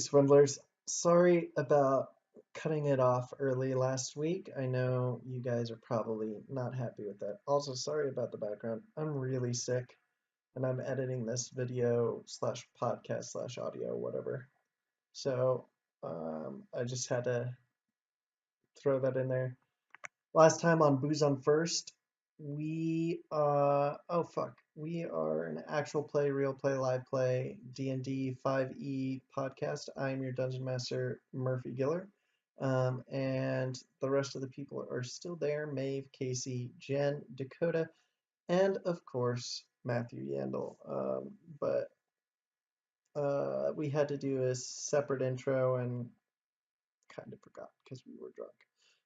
Swindlers. Sorry about cutting it off early last week. I know you guys are probably not happy with that. Also, sorry about the background. I'm really sick, and I'm editing this video slash podcast slash audio, whatever. So, I just had to throw that in there. Last time on Booze on First, we are an actual play, real play, live play, D&D 5e podcast. I'm your Dungeon Master, Murphy Giller. And the rest of the people are still there. Maeve, Casey, Jen, Dakota, and of course, Matthew Yandel. But we had to do a separate intro and kind of forgot because we were drunk.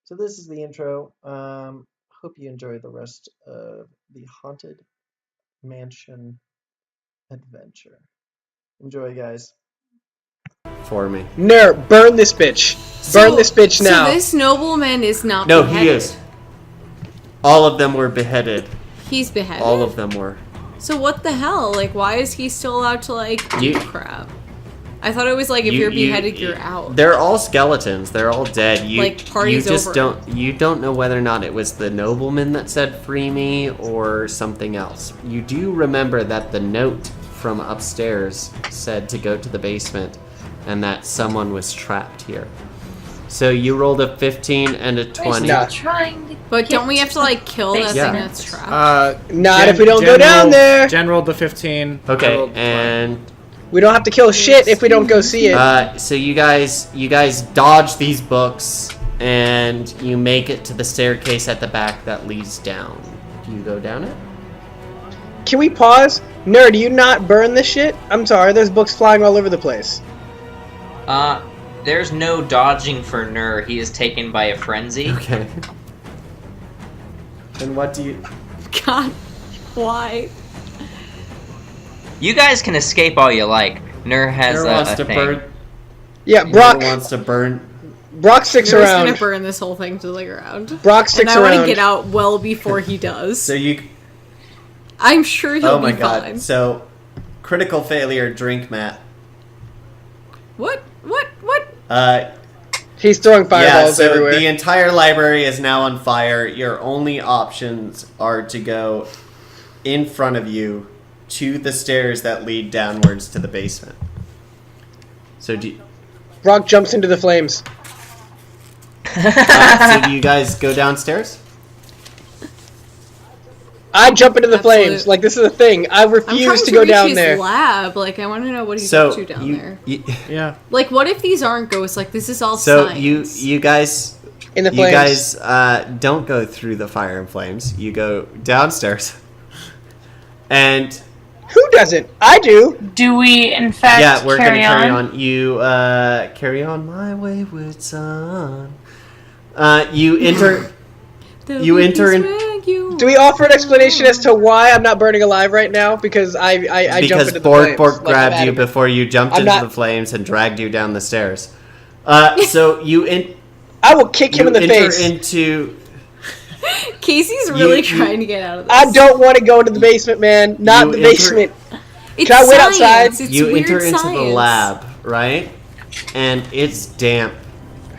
So this is the intro. Hope you enjoy the rest of the Haunted Mansion adventure. Enjoy, guys. For me. Nerd, burn this bitch. Burn this bitch now. So this nobleman is not No, beheaded. he is. All of them were beheaded. He's beheaded? All of them were. So what the hell? Like, why is he still allowed to, like, do crap? I thought it was like if you're beheaded, you're out. They're all skeletons. They're all dead. Party's over. You don't know whether or not it was the nobleman that said "free me" or something else. You do remember that the note from upstairs said to go to the basement, and that someone was trapped here. So you rolled a 15 and a 20. But don't we have to like kill that thing that's trapped? Not if we don't go down there. Jen rolled the 15. Okay, and we don't have to kill shit if we don't go see it. So you guys dodge these books, and you make it to the staircase at the back that leads down. Do you go down it? Can we pause? Nerd, do you not burn this shit? I'm sorry, there's books flying all over the place. There's no dodging for Nur. He is taken by a frenzy. Okay. Then what do you... God, why? You guys can escape all you like. Nur has a thing. Burn. Yeah, Brocc wants to burn. Brocc sticks You're around. Just gonna burn this whole thing to the ground. Brocc sticks around. And I around. want to get out well before he does. So you... I'm sure he'll be fine. Oh my god. So, critical failure, drink, Matt. What? He's throwing fireballs everywhere. The entire library is now on fire. Your only options are to go in front of you to the stairs that lead downwards to the basement. So Brocc jumps into the flames. So do you guys go downstairs? I jump into the flames. Like, this is a thing. I refuse to go down there. Lab. Like, I want to know what he's up to down there. Yeah. Like, what if these aren't ghosts? Like, this is all science. So you guys... In the flames. You guys don't go through the fire and flames. You go downstairs. And... Who doesn't? I do. Do we, in fact, yeah, we're carry gonna carry on? You carry on my wayward son. You enter. You enter in. Do we offer an explanation as to why I'm not burning alive right now? Because I jump into the flames. Because Bork grabbed you before you jumped into the flames and dragged you down the stairs. So you I will kick him in the face. Into. Casey's really trying to get out of this. I don't want to go into the basement, man. Not the basement. It's Can I wait outside? It's you weird enter into science. the lab, right? And it's damp.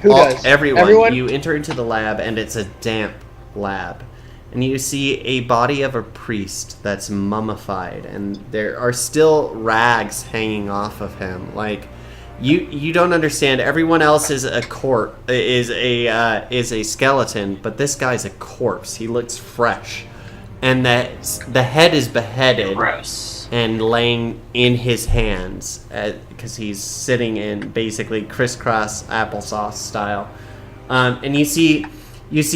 Who does? Everyone. You enter into the lab, and it's a damp lab. And you see a body of a priest that's mummified, and there are still rags hanging off of him. Like, you don't understand. Everyone else is a is a skeleton, but this guy's a corpse. He looks fresh, and the head is beheaded. Gross. And laying in his hands because he's sitting in basically crisscross applesauce style. And you see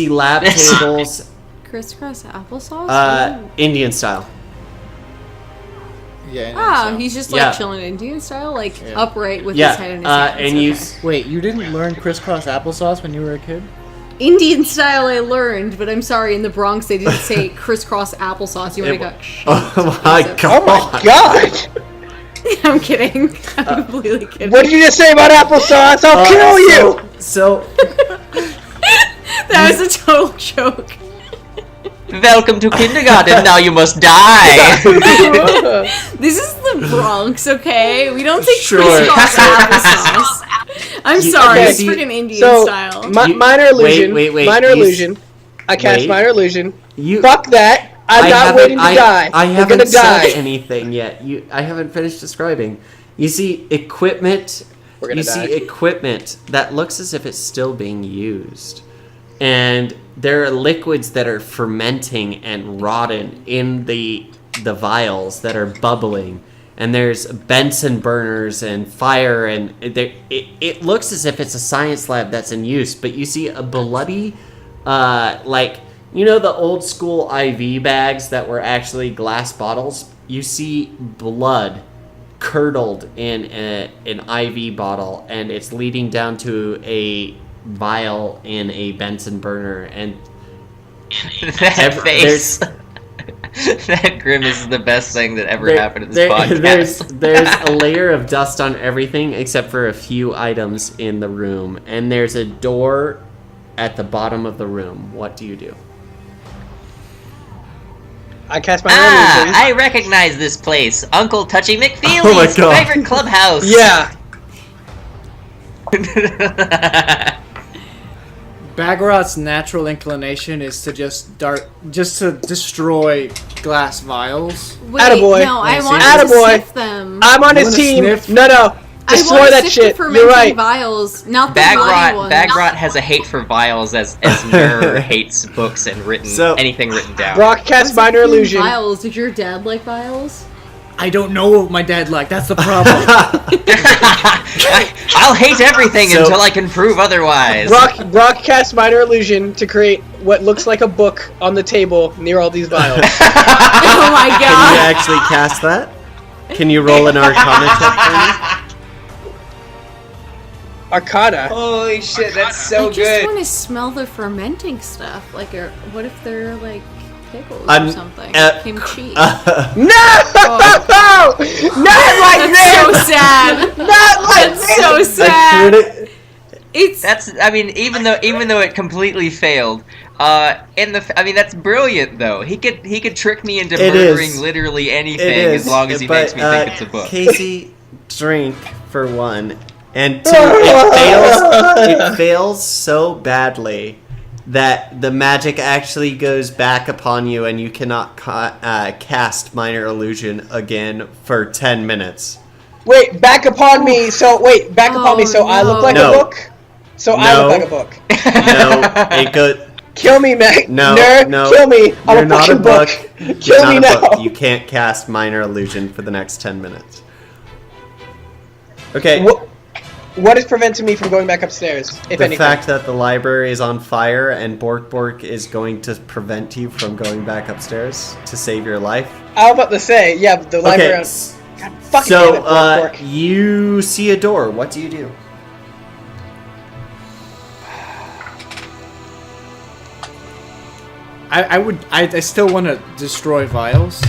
lab tables. Crisscross applesauce? Indian style. Yeah. He's just like chilling Indian style, like upright with his head in his hands. And wait, you didn't learn crisscross applesauce when you were a kid? Indian style I learned, but I'm sorry, in the Bronx they didn't say crisscross applesauce. You would have got shit. Oh my god. Oh my god! I'm kidding. I'm completely kidding. What did you just say about applesauce? I'll kill you! So that was a total joke. Welcome to kindergarten, now you must die! This is the Bronx, okay? We don't say Sure. crisscross applesauce. I'm sorry, okay, it's freaking Indian So, style. minor illusion. wait, Minor you- illusion. I cast wait. minor illusion. You- Fuck that. I'm not waiting to die. I We're haven't gonna said die. anything yet. I haven't finished describing. You see equipment. We're gonna You die. see equipment that looks as if it's still being used, and there are liquids that are fermenting and rotten in the vials that are bubbling. And there's Benson burners and fire, and it looks as if it's a science lab that's in use. But you see a bloody, like, you know, the old school IV bags that were actually glass bottles? You see blood curdled in an IV bottle, and it's leading down to a vial in a Benson burner. And That face. That grimace is the best thing that ever happened in this podcast. There's a layer of dust on everything except for a few items in the room, and there's a door at the bottom of the room. What do you do? I cast minor illusion. I recognize this place. Uncle Touchy McFeely's Oh my God. favorite clubhouse. Yeah. Bagrot's natural inclination is to just to destroy glass vials. Wait, Attaboy. no, I Nice. want Attaboy. to sniff them. I'm on You his wanna team. sniff? No. I Destroy want to that sniff shit. the You're fermenting right. vials, not the bloody ones. Bagrot has a hate for vials as Nur hates books and anything written down. Brocc cast minor illusion. Vials. Did your dad like vials? I don't know what my dad liked. That's the problem. I'll hate everything So- until I can prove otherwise. Brocc cast minor illusion to create what looks like a book on the table near all these vials. Oh my Can you god! actually cast that? Can you roll an Arcana check for me? Arcana. Holy shit, that's I just want to smell the fermenting stuff. Like, what if they're like pickles or something? Kimchi. No! Not like That's so this! sad. Not like That's this! so sad. It's even though it completely failed. That's brilliant though. He could trick me into It murdering is. literally It anything is, as long as he but, makes me think it's a book. Casey, drink for one, and two, it fails so badly that the magic actually goes back upon you, and you cannot cast minor illusion again for 10 minutes. Wait, back upon me. So I look like No. a book. So I No. look like a book. No, it goes. Kill me, Mac. No, Nerd, no. kill me. I'm You're a not fucking a book. book. You're Kill not me a now. book. You can't cast minor illusion for the next 10 minutes. Okay. What is preventing me from going back upstairs, if The anything? fact that the library is on fire and Bork is going to prevent you from going back upstairs to save your life. I was about to say, yeah, the library. Okay. God fucking So, damn it, Bork. you see a door. What do you do? I still want to destroy vials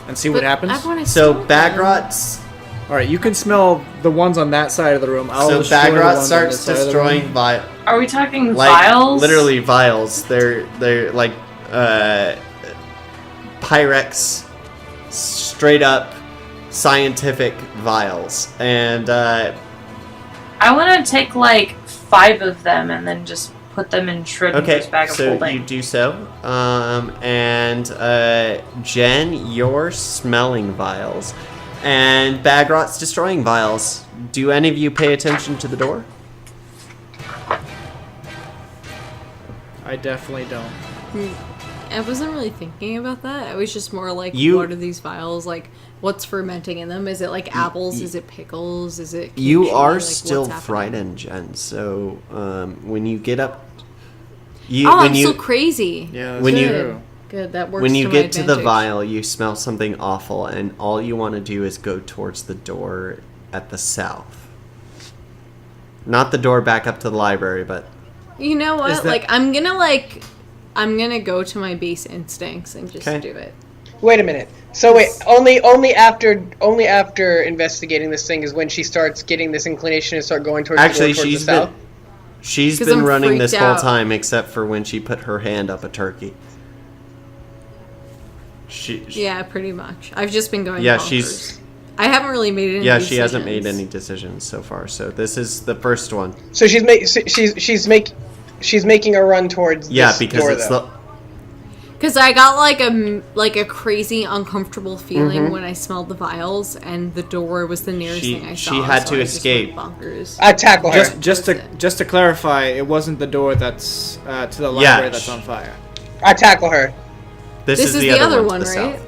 and see what happens. So, Bagrot's... Alright, you can smell the ones on that side of the room. I'll So, destroy the Bagrot ones on starts this side of the destroying room. vials. Are we talking Like, vials? literally vials. They're like Pyrex, straight up scientific vials, and I want to take like 5 of them and then just put them in Schrodinger's bag of so holding. you do so, and Jen, you're smelling vials, and Bagrot's destroying vials. Do any of you pay attention to the door? I definitely don't. I wasn't really thinking about that. I was just more like, You- what are these vials? Like, what's fermenting in them? Is it like apples? Is it pickles? Is it kimchi? You are Like, still what's happening? frightened, Jen. So when you get up, I'm still crazy. Yeah, When you- true. Good, that works. when you to get my to the advantage. vial, you smell something awful, and all you want to do is go towards the door at the south. Not the door back up to the library, but You know what? Is that- I'm gonna go to my base instincts and just Okay. do it. Wait a minute. So wait, only after investigating this thing is when she starts getting this inclination to start going towards actually the door towards she's the south. been she's 'Cause been I'm running this freaked whole out. time, except for when she put her hand up a turkey. She Yeah, pretty much. I've just been going. yeah, bonkers. I haven't really made any. Yeah, decisions. she hasn't made any decisions so far. So this is the first one. So she's making a run towards this because door, it's though. Because I got like a crazy uncomfortable feeling when I smelled the vials, and the door was the nearest thing I saw. She had so to I just escape. went bonkers. I tackle her. Just to clarify, it wasn't the door that's to the library that's on fire. I tackle her. This is the other one, right? south.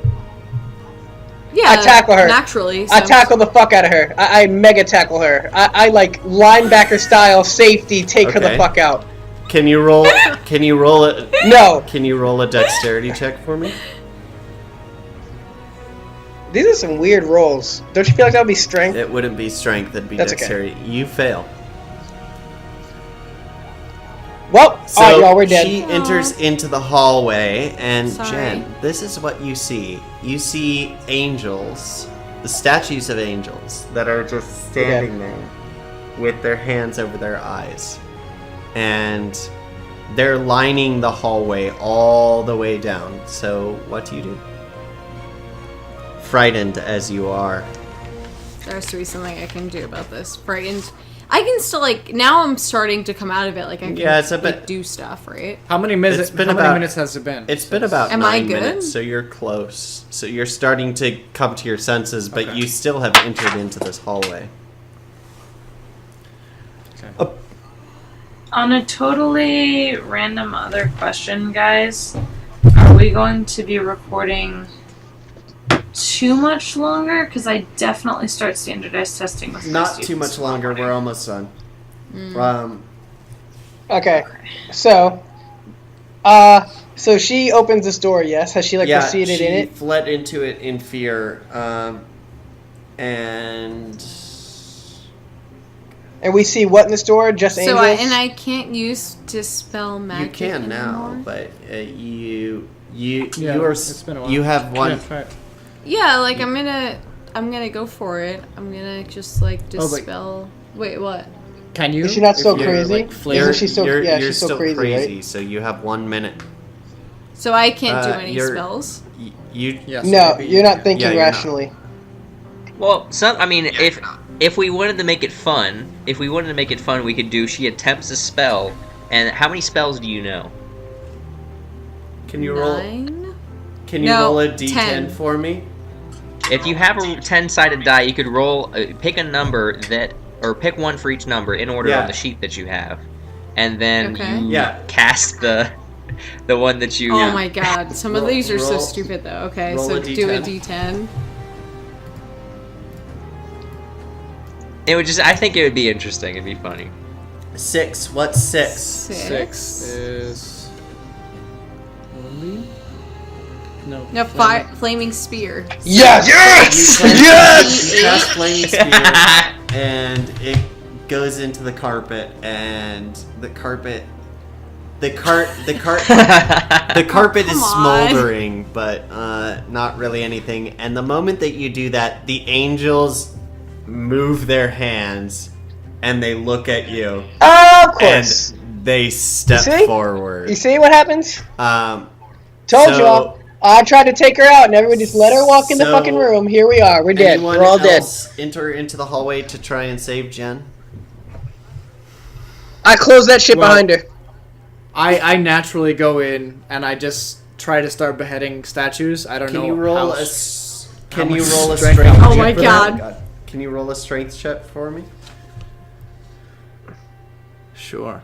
Yeah, I tackle her. Naturally. I tackle the fuck out of her. I mega tackle her. I like linebacker style safety take her the fuck out. Can you roll? Can you roll it? No. Can you roll a dexterity check for me? These are some weird rolls. Don't you feel like that would be strength? It wouldn't be strength. It'd be That's dexterity. Okay. You fail. Well, so alright, y'all, we're dead. She enters into the hallway, and Sorry. Jen, this is what you see. You see angels, the statues of angels that are just standing there with their hands over their eyes. And they're lining the hallway all the way down. So what do you do? Frightened as you are. There has to be something I can do about this. Frightened. I can still now I'm starting to come out of it. Like I can it's a bit, do stuff, right? How many minutes? How many minutes has it been? It's been about Am 9 I good? minutes, so you're close. So you're starting to come to your senses, but you still have entered into this hallway. Okay. On a totally random other question, guys, are we going to be recording too much longer? Because I definitely start standardized testing with Not too much longer. We're almost done. Okay. So she opens this door, yes? Has she proceeded in it? She fled into it in fear, and we see what in this door? Just angels? I can't use dispel magic. You can anymore? now, but you it's been a while. You have one. Yeah, right. Yeah, like I'm gonna go for it. I'm gonna just dispel. Wait, what? Can you? Is she not so You're, crazy? You're, Isn't she so? you're she's so still crazy, right? So you have 1 minute. So I can't do any spells. Yes, No, you're not thinking you're rationally. Not. Well, if we wanted to make it fun, we could do. She attempts a spell, and how many spells do you know? Can you roll? 9? Can you roll a d10 10. for me? If you have a 10-sided die, you could roll, pick a number or pick one for each number in order on the sheet that you have, and then you cast the one that you. Oh my god! Some of these are so stupid though. Okay, so do a d10. It would I think it would be interesting. It'd be funny. 6. What's 6? 6 is. No, flaming spear. Yes! You cast flaming spear, and it goes into the carpet, and the carpet is smoldering, but not really anything. And the moment that you do that, the angels move their hands, and they look at you. Of course. And they step forward. You see what happens? Told y'all. I tried to take her out, and everybody just let her walk in the fucking room. Here we are. We're dead. We're all dead. Enter into the hallway to try and save Jen? I close that shit behind her. I naturally go in, and I just try to start beheading statues. I don't know. Can you roll a strength? Oh my god. Can you roll a strength check for me? Sure.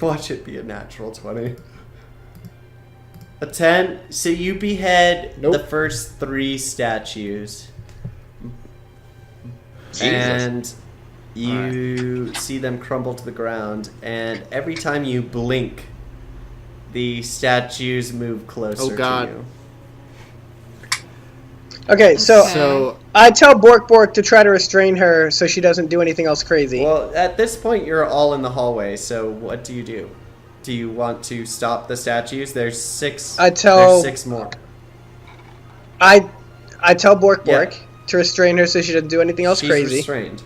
Watch it be a natural 20. A 10. So you behead the first 3 statues. Jesus. And you see them crumble to the ground. And every time you blink, the statues move closer to you. Okay, so I tell Brocc to try to restrain her so she doesn't do anything else crazy. Well, at this point, you're all in the hallway, so what do you do? Do you want to stop the statues? There's 6. There's 6 more. I tell Brocc to restrain her so she doesn't do anything else crazy. She's restrained.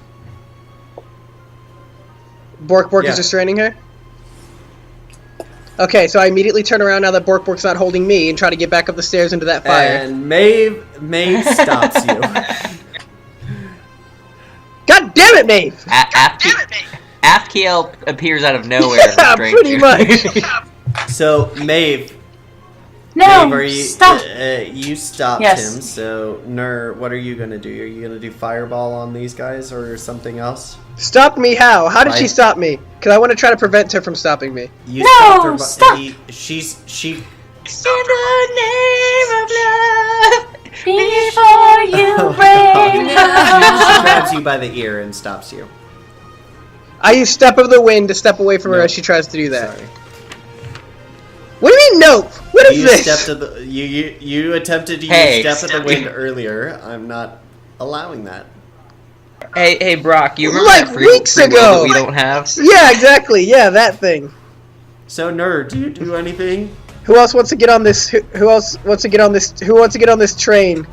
Brocc is restraining her? Okay, so I immediately turn around now that Broc's not holding me and try to get back up the stairs into that fire. And Maeve stops you. God damn it, Maeve! Afkiel appears out of nowhere. Yeah, pretty much. So Maeve. No, Maeve, stop. You stopped Yes. him. So Nur, what are you gonna do? Are you gonna do fireball on these guys or something else? Stop me how? How did she stop me? Because I want to try to prevent her from stopping me. You No, stopped her. stop. She. In the name of love. Before you break She her. grabs you by the ear and stops you. I use Step of the Wind to step away from her No. as she tries to do that. Sorry. What do you mean, nope? What is You this? stepped to the. You attempted to Hey, use step of the wind earlier. I'm not allowing that. Hey, Brocc, you remember Like that free weeks will ago. that we don't have? Yeah, exactly. Yeah, that thing. So Nur, do you do anything? Who else wants to get on this? Who else wants to get on this? Who wants to get on this train?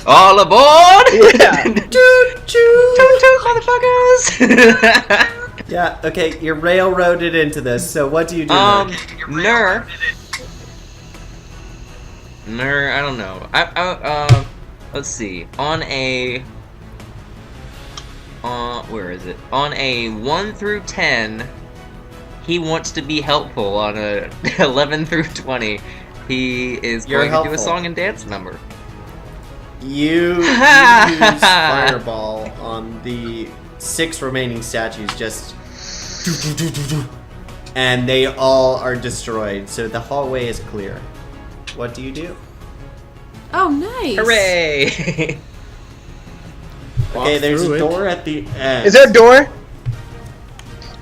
All aboard! Yeah. Toot toot, motherfuckers! Yeah. Okay. You're railroaded into this. So what do you do? Nur, I don't know. Let's see. Where is it? On a 1 through 10, he wants to be helpful. On a 11 through 20, he is You're going to do helpful. a song and dance number. You use fireball on the 6 remaining statues. Just. And they all are destroyed. So the hallway is clear. What do you do? Oh, nice. Hooray! Okay, there's through a it. door at the end. Is there a door?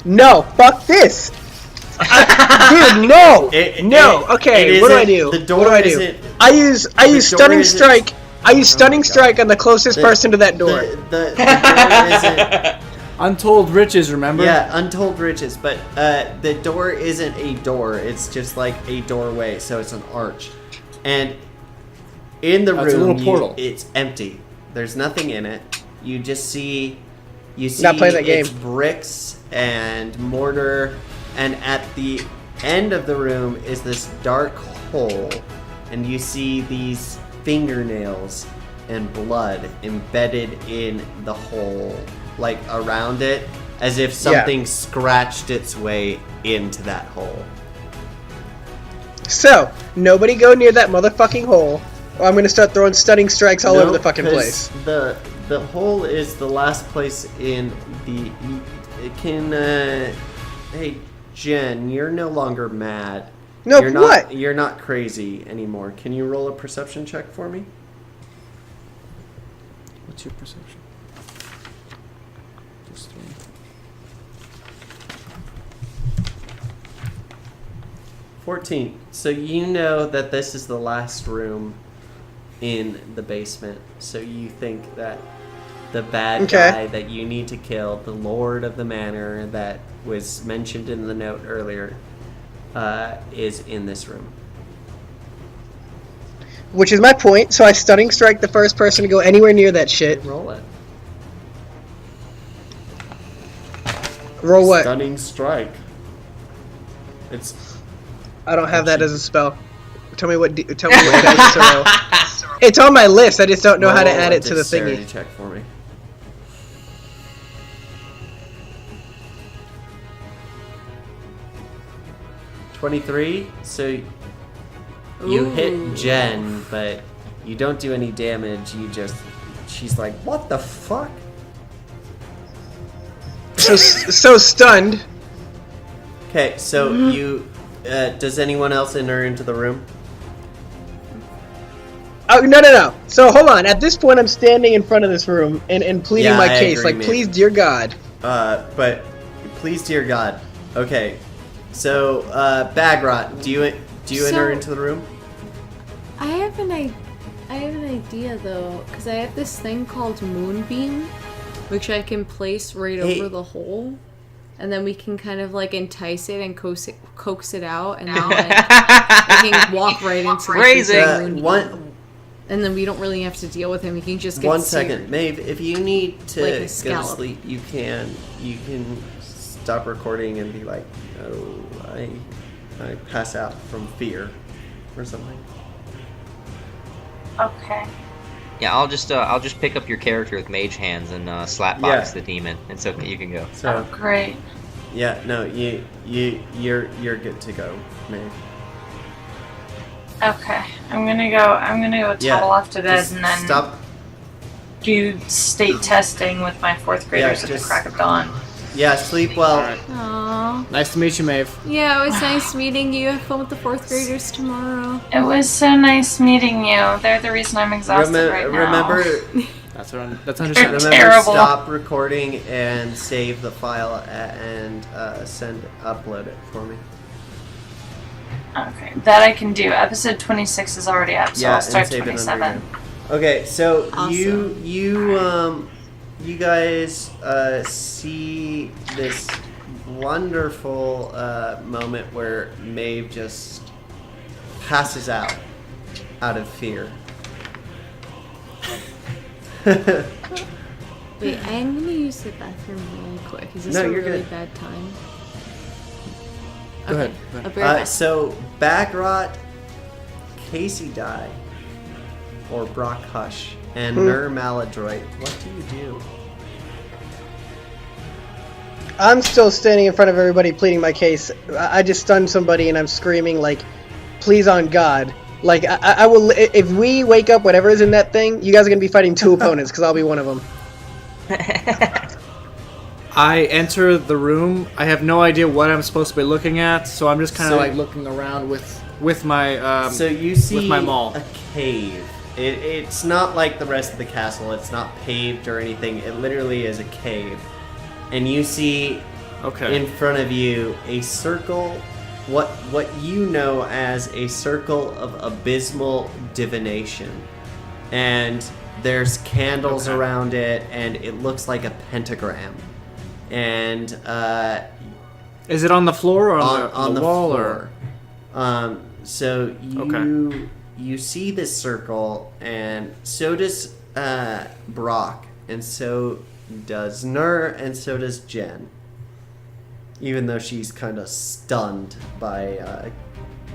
No. Fuck this. Dude, no. No. Okay. What do I do? The door What do I do? isn't. I use door stunning isn't- strike. I use stunning my God. strike on the closest person to that door. The door isn't. Untold riches, remember? Yeah, untold riches, but the door isn't a door. It's just like a doorway, so it's an arch. And in the That's a room, little portal. it's empty. There's nothing in it. You just see, Not playing that it's game. bricks and mortar, and at the end of the room is this dark hole, and you see these fingernails and blood embedded in the hole, like around it, as if something scratched its way into that hole. So nobody go near that motherfucking hole, or I'm gonna start throwing stunning strikes all over the fucking 'cause place. The hole is the last place in the. It can. Hey, Jen, you're no longer mad. No, you're what? Not, you're not crazy anymore. Can you roll a perception check for me? What's your perception? Just 3. 14. So you know that this is the last room in the basement. So you think that the bad guy that you need to kill, the Lord of the Manor that was mentioned in the note earlier, is in this room. Which is my point. So I stunning strike the first person to go anywhere near that shit. Roll it. Roll what? Stunning strike. It's I don't have that as a spell. Tell me what. Tell me what dice to roll. It's on my list. I just don't know how to roll add a it to the dexterity thingy. check for me. $23. So you hit Jen, but you don't do any damage. You just. She's like, what the fuck? So stunned. Okay, so you. Does anyone else enter into the room? Oh no. So hold on. At this point, I'm standing in front of this room and pleading Yeah, my I case. agree, Like, man. please, dear God. But please, dear God. Okay, so Bagrot, do you enter into the room? I have an idea though, because I have this thing called Moonbeam, which I can place right over the hole, and then we can kind of like entice it and coax it out, and then I can walk right into the Moonbeam. And then we don't really have to deal with him. He can just get One seared. second, Maeve. If you need to Like a go to scallop. sleep, you can stop recording and be like, "Oh, pass out from fear or something. Okay. Yeah, I'll just pick up your character with mage hands and slapbox the demon, and so you can go. So Oh, great. yeah, no, you're good to go, Maeve. Okay, I'm gonna go tunnel off to bed just and then stop. do state testing with my fourth graders at the just- crack of dawn. Yeah, sleep well. Aww. Nice to meet you, Maeve. Yeah, it was nice meeting you. Have fun with the fourth graders tomorrow. It was so nice meeting you. They're the reason I'm exhausted right now. Remember, That's They're understandable. terrible. stop recording and save the file and upload it for me. Okay, that I can do. Episode 26 is already up, so I'll start save it under 27. your- Okay, so Awesome. you guys see this wonderful moment where Maeve just passes out of fear. Wait, I'm gonna use the bathroom really quick. Is this No, a you're really good. bad time? Go ahead. I'll be right back. So Bagrot, Casey Die, or Brocc Hush, and Ner Maladroit. What do you do? I'm still standing in front of everybody pleading my case. I just stunned somebody and I'm screaming like, please on God. Like, I will, if we wake up whatever is in that thing, you guys are going to be fighting two opponents because I'll be one of them. I enter the room. I have no idea what I'm supposed to be looking at, so I'm just kind of So- like looking around with my So you see with my maul. a cave. It's not like the rest of the castle. It's not paved or anything. It literally is a cave. And you see Okay. in front of you a circle, what you know as a circle of abysmal divination. And there's candles Okay. around it, and it looks like a pentagram. And Is it on the floor or on the the wall floor. or? So you see this circle, and so does Brocc, and so does Nur, and so does Jen. Even though she's kind of stunned by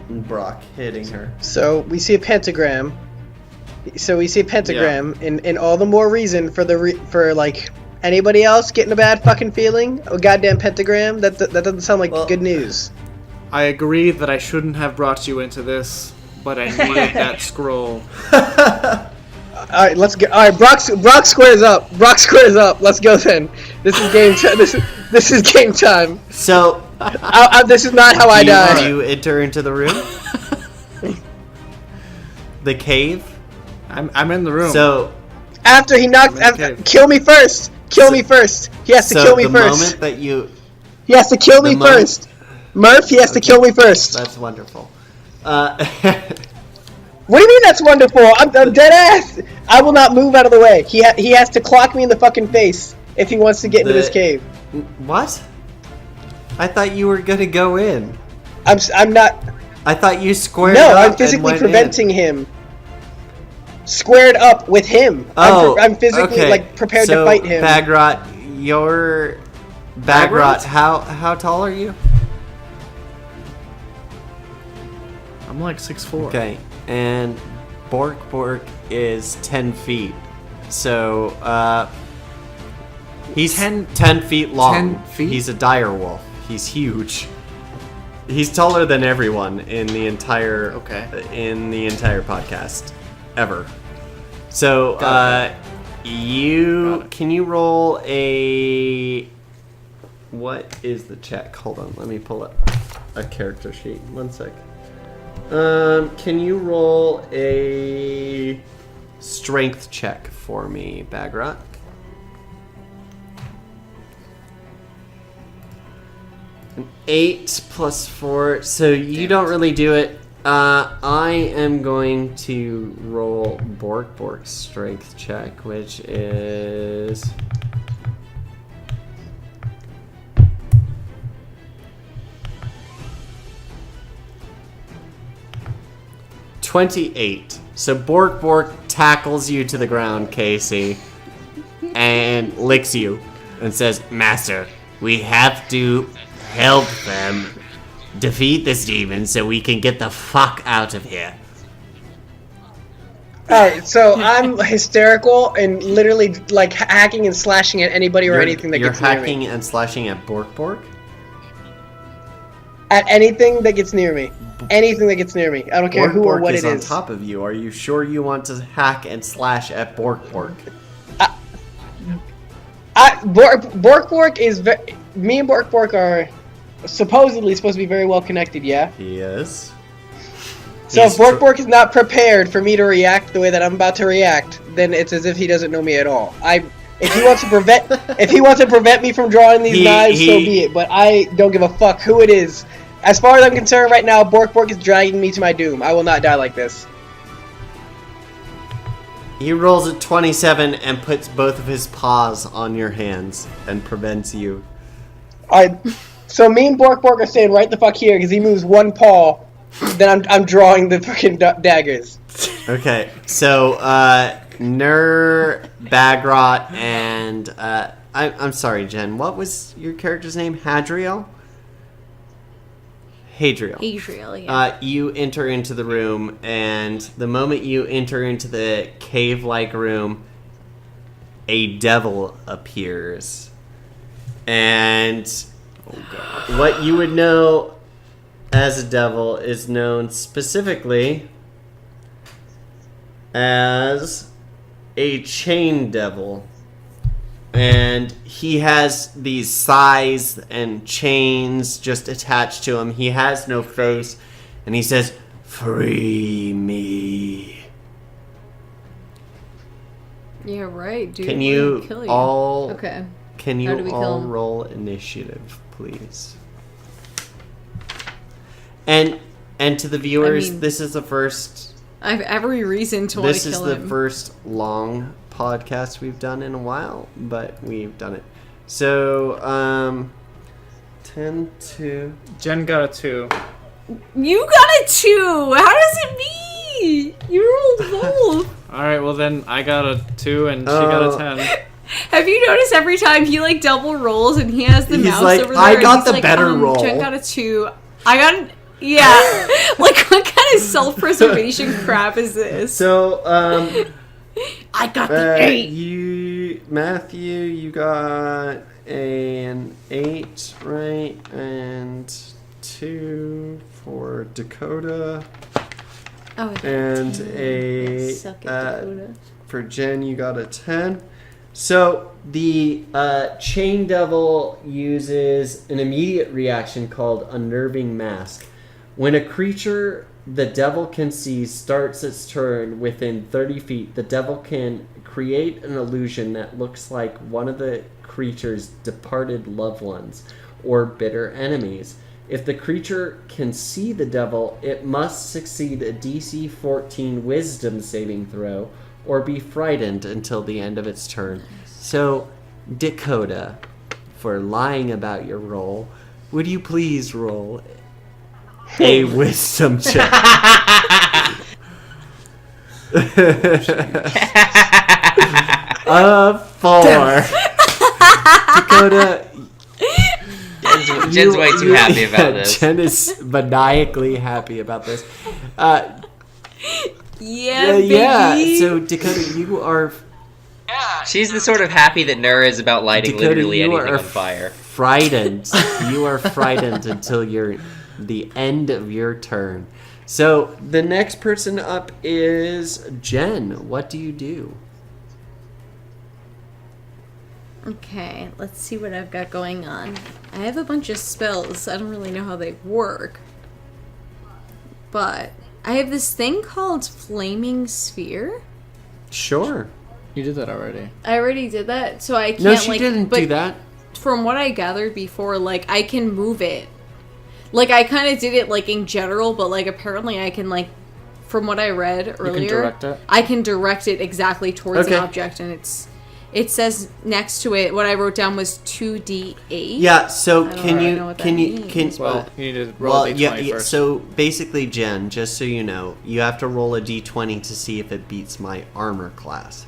Brocc hitting her. So we see a pentagram. And all the more reason for like anybody else getting a bad fucking feeling. A goddamn pentagram. That doesn't sound like good news. I agree that I shouldn't have brought you into this, but I needed that scroll. All right, let's go. All right, Brocc squares up. Brocc squares up. Let's go then. This is game time. This is game time. So This is not how I do die. you enter into the room? The cave? I'm in the room. So After he knocked, kill me first. Kill me first. He has to kill me the first. moment that you... He has to kill me the moment- first. Murph, he has to kill me first. That's wonderful. What do you mean that's wonderful? I'm dead ass. I will not move out of the way. He has to clock me in the fucking face if he wants to get into this cave. What? I thought you were gonna go in. I'm not. I thought you squared No, up I'm and physically went preventing in. him. Squared up with him. Oh, I'm physically okay. like prepared So, to fight him. Bagrot, Bagrot, how tall are you? I'm like 6'4". Okay, and Bork is 10 feet. So, he's 10 feet long. 10 feet? He's a dire wolf. He's huge. He's taller than everyone in the entire podcast ever. So, can you roll a... What is the check? Hold on, let me pull up a character sheet. 1 sec. Can you roll a strength check for me, Bagrot? An 8 plus 4, so you don't really do it. I am going to roll Bork's strength check, which is... $28. So Bork tackles you to the ground, Casey, and licks you and says, "Master, we have to help them." defeat this demon so we can get the fuck out of here. Alright, so I'm hysterical and literally like hacking and slashing at anybody or anything that gets near me. You're hacking and slashing at Brocc? At anything that gets near me. Anything that gets near me. I don't care who or what it is. On top of you. Are you sure you want to hack and slash at Brocc? Brocc is... Me and Brocc are supposedly supposed to be very well connected, yeah? He is. So if Brocc is not prepared for me to react the way that I'm about to react, then it's as if he doesn't know me at all. If he wants to prevent me from drawing these knives, so be it. But I don't give a fuck who it is. As far as I'm concerned right now, Brocc is dragging me to my doom. I will not die like this. He rolls a 27 and puts both of his paws on your hands and prevents you. Alright, so me and Brocc are staying right the fuck here because he moves one paw. Then I'm drawing the fucking daggers. Okay, so Bagrot, and I'm sorry, Jen. What was your character's name? Hadriel. Hadriel, yeah. You enter into the room, and the moment you enter into the cave-like room, a devil appears, and what you would know as a devil is known specifically as a chain devil. And he has these scythes and chains just attached to him. He has no face. And he says, "Free me." Yeah, right, dude. Can you kill you. all... Okay. Can How do you we kill all him? roll initiative, please? And to the viewers, this is the first... I have every reason to want to kill him. This is the first long podcast we've done in a while, but we've done it. So, 10 to... Jen got a 2. You got a 2! How does it be? You rolled both. Alright, well then I got a 2 and she got a 10. Have you noticed every time he like double rolls and he has the mouse like, over there? I got the like, better roll. Jen got a 2. I got an... Yeah. Like, what kind of self-preservation crap is this? So, I got the 8. Matthew, you got an 8, right? And 2 for Dakota. Oh, I got and 10. a Suck it, Dakota. for Jen, you got a 10. So the Chain Devil uses an immediate reaction called Unnerving Mask. When a creature the devil can see starts its turn within 30 feet, the devil can create an illusion that looks like one of the creature's departed loved ones or bitter enemies. If the creature can see the devil, it must succeed a DC 14 Wisdom saving throw or be frightened until the end of its turn. So, Dakota, for lying about your roll, would you please roll a wisdom check? A 4. Dakota, Jen's way too happy about this. Jen is maniacally happy about this. Yeah, baby. Yeah, so Dakota, you are... She's the sort of happy that Nura is about lighting Dakota, literally you anything are on fire. Frightened. You are frightened until the end of your turn. So the next person up is Jen. What do you do? Okay, let's see what I've got going on. I have a bunch of spells. I don't really know how they work. But I have this thing called Flaming Sphere. Sure. You did that already. I already did that, so I can't No, she didn't do that. From what I gathered before, like, I can move it. Like, I kind of did it, like, in general, but, like, apparently I can, like, from what I read earlier... You can direct it? I can direct it exactly towards an object, and it says next to it, what I wrote down was 2d8. Yeah, so you Well, you need to roll a d20 first. So basically, Jen, just so you know, you have to roll a d20 to see if it beats my armor class.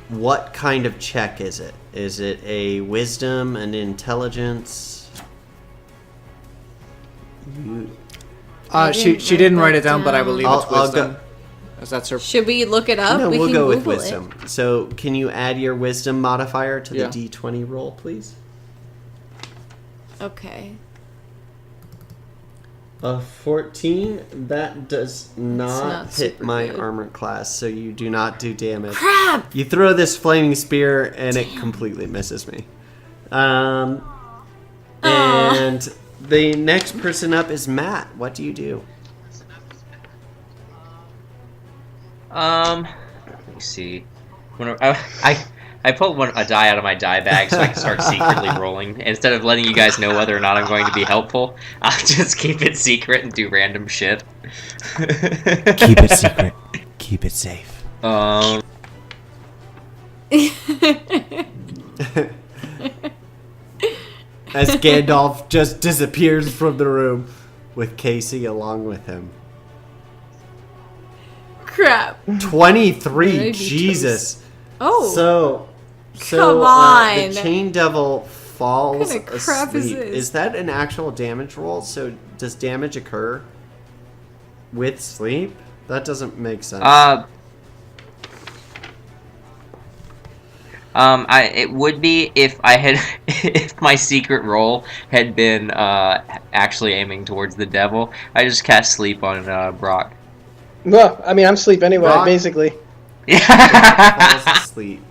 What kind of check is it? Is it a wisdom, an intelligence? She didn't write it down, but I believe it's wisdom. That's her. Should we look it up? No, we'll can go with Google wisdom. So, can you add your wisdom modifier to the D20 roll, please? Okay. A 14, that does not hit my good. armor class, so you do not do damage. Crap! You throw this flaming spear, and it completely misses me. And the next person up is Matt. What do you do? Let me see. I pulled a die out of my die bag so I can start secretly rolling. Instead of letting you guys know whether or not I'm going to be helpful, I'll just keep it secret and do random shit. Keep it secret. Keep it safe. As Gandalf just disappears from the room with Casey along with him. Crap. 23, Jesus. Oh. So come on. The chain devil falls What kind of crap asleep. is this? Is that an actual damage roll? So does damage occur with sleep? That doesn't make sense. It would be if I had, if my secret roll had been actually aiming towards the devil. I just cast sleep on Brocc. Well, I mean, I'm asleep anyway, Brocc? basically. Falls asleep.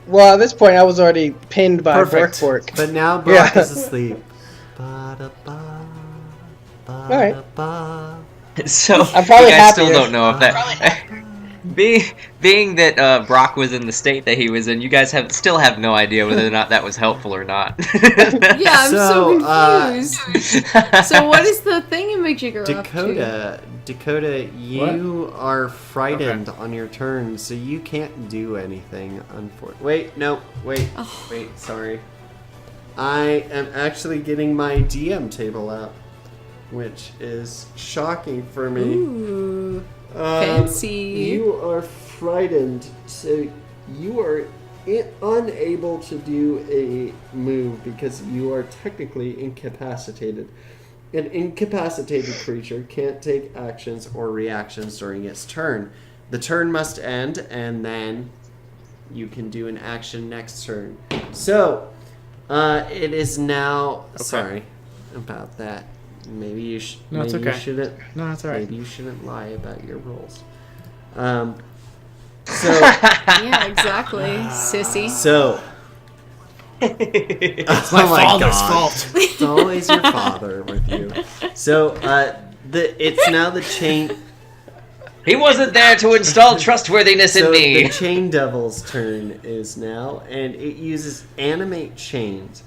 Well, at this point, I was already pinned by Brocc. But now Brocc is asleep. Alright. So I'm probably you guys still happier. don't know if that. Being that Brocc was in the state that he was in, you guys still have no idea whether or not that was helpful or not. Yeah, I'm so confused. So what is the thing in Majigger up to? Dakota, you are frightened on your turn, so you can't do anything. Wait, sorry. I am actually getting my DM table out, which is shocking for me. Ooh, fancy. You are frightened, so you are unable to do a move because you are technically incapacitated. An incapacitated creature can't take actions or reactions during its turn. The turn must end, and then you can do an action next turn. So, it is now... Okay. Sorry about that. Maybe you shouldn't. No, it's okay. No, it's alright. Maybe you shouldn't lie about your rolls. So Yeah, exactly, sissy. So It's my father's fault. It's always your father with you. So it's now the chain. He wasn't there to install trustworthiness in me. The chain devil's turn is now, and it uses animate chains.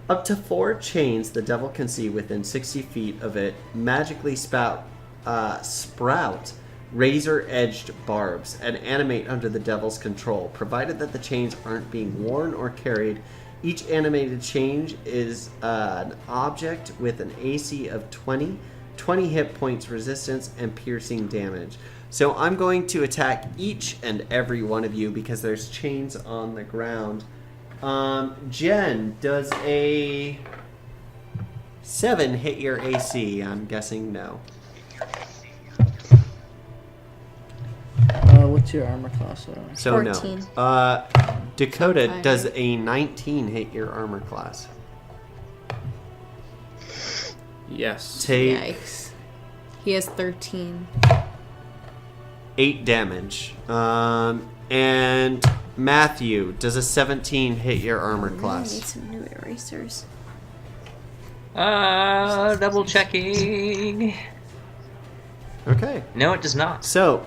Up to 4 chains the devil can see within 60 feet of it magically sprout razor-edged barbs and animate under the devil's control, provided that the chains aren't being worn or carried. Each animated chain is an object with an AC of 20 hit points resistance, and piercing damage. So I'm going to attack each and every one of you because there's chains on the ground. Jen, does a 7 hit your AC? I'm guessing no. What's your armor class? So 14. no. Dakota, does a 19 hit your armor class? Yes. Take Yikes. He has 13. 8 damage. And Matthew, does a 17 hit your armor I need class? some new erasers. Double checking. Okay. No, it does not. So,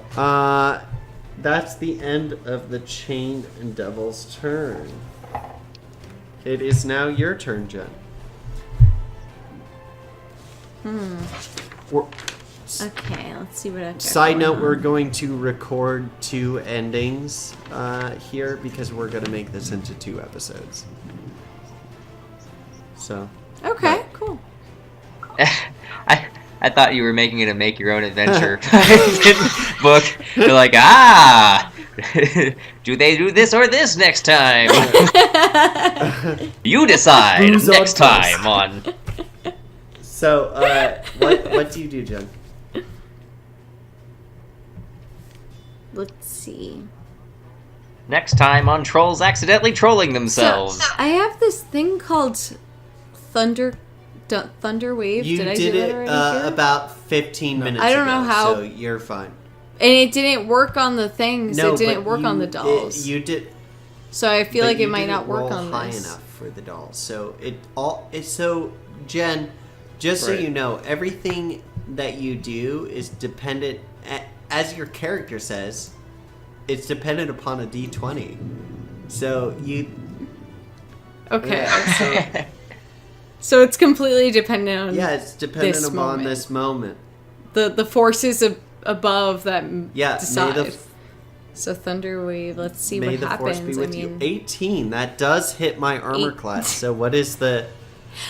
that's the end of the Chained Devil's turn. It is now your turn, Jen. Okay, let's see what I've got. Side note, going we're on. going to record 2 endings here because we're going to make this into 2 episodes. So. Okay, cool. I I thought you were making it a make your own adventure book. You're like, do they do this or this next time? You decide next time on. So, what do you do, Jen? Let's see. Next time on Trolls Accidentally Trolling Themselves. So, I have this thing called Thunder Wave. You did I did do it that already? about 15 minutes ago. I don't know how. So you're fine. And it didn't work on the things. No, it didn't but work on the dolls. You did. So I feel but like it you might didn't not work roll on high this. enough for the dolls. So so Jen, just so you know, everything that you do is dependent, as your character says, it's dependent upon a d20. So you. Okay. Yeah, so it's completely dependent on. yeah, it's dependent this upon moment. this moment. The forces above that decide. So Thunder Wave. Let's see May what the happens. force be with I mean, you. 18. That does hit my armor class. So what is the?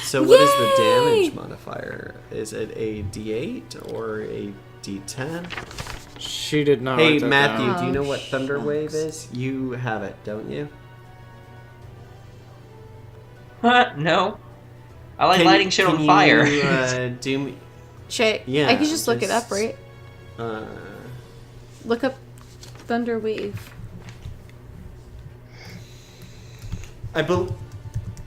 So Yay! what is the damage modifier? Is it a D8 or a D10? She did not. Hey write that Matthew, down. do you know what Thunder shucks. Wave is? You have it, don't you? No. I like lighting shit on fire. You, do me? Shay, Yeah, I can just look it up, right? Uh, Look up Thunder Wave.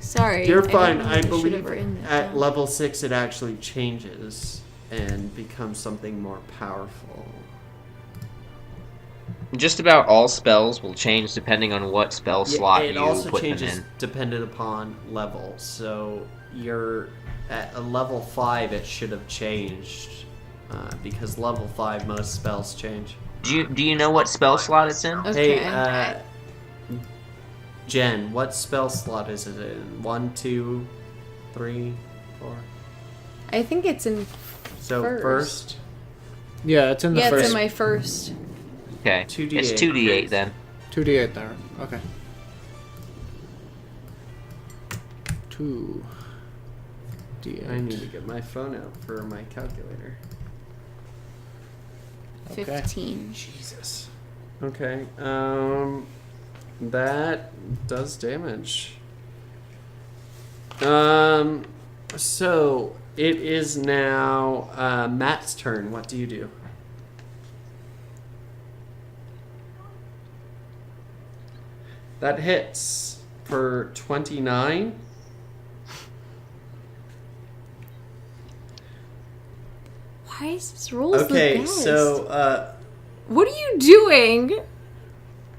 Sorry. You're I fine. don't know I if should believe have written it at down. level 6 it actually changes and becomes something more powerful. Just about all spells will change depending on what spell slot it you also put them changes in. dependent upon level. So you're at a level 5, it should have changed because level 5 most spells change. Do you know what spell slot it's in? Okay. Hey, Jen, what spell slot is it in? 1, 2, 3, 4. I think it's in. So first Yeah, it's in the Yeah, first. it's in my first. Okay. 2d8. It's 2d8 then. 2d8 there. Okay. 2d8. I need to get my phone out for my calculator. Okay. 15. Jesus. Okay. That does damage. So it is now Matt's turn. What do you do? That hits for 29. Why is this rolls the Okay, best? so What are you doing?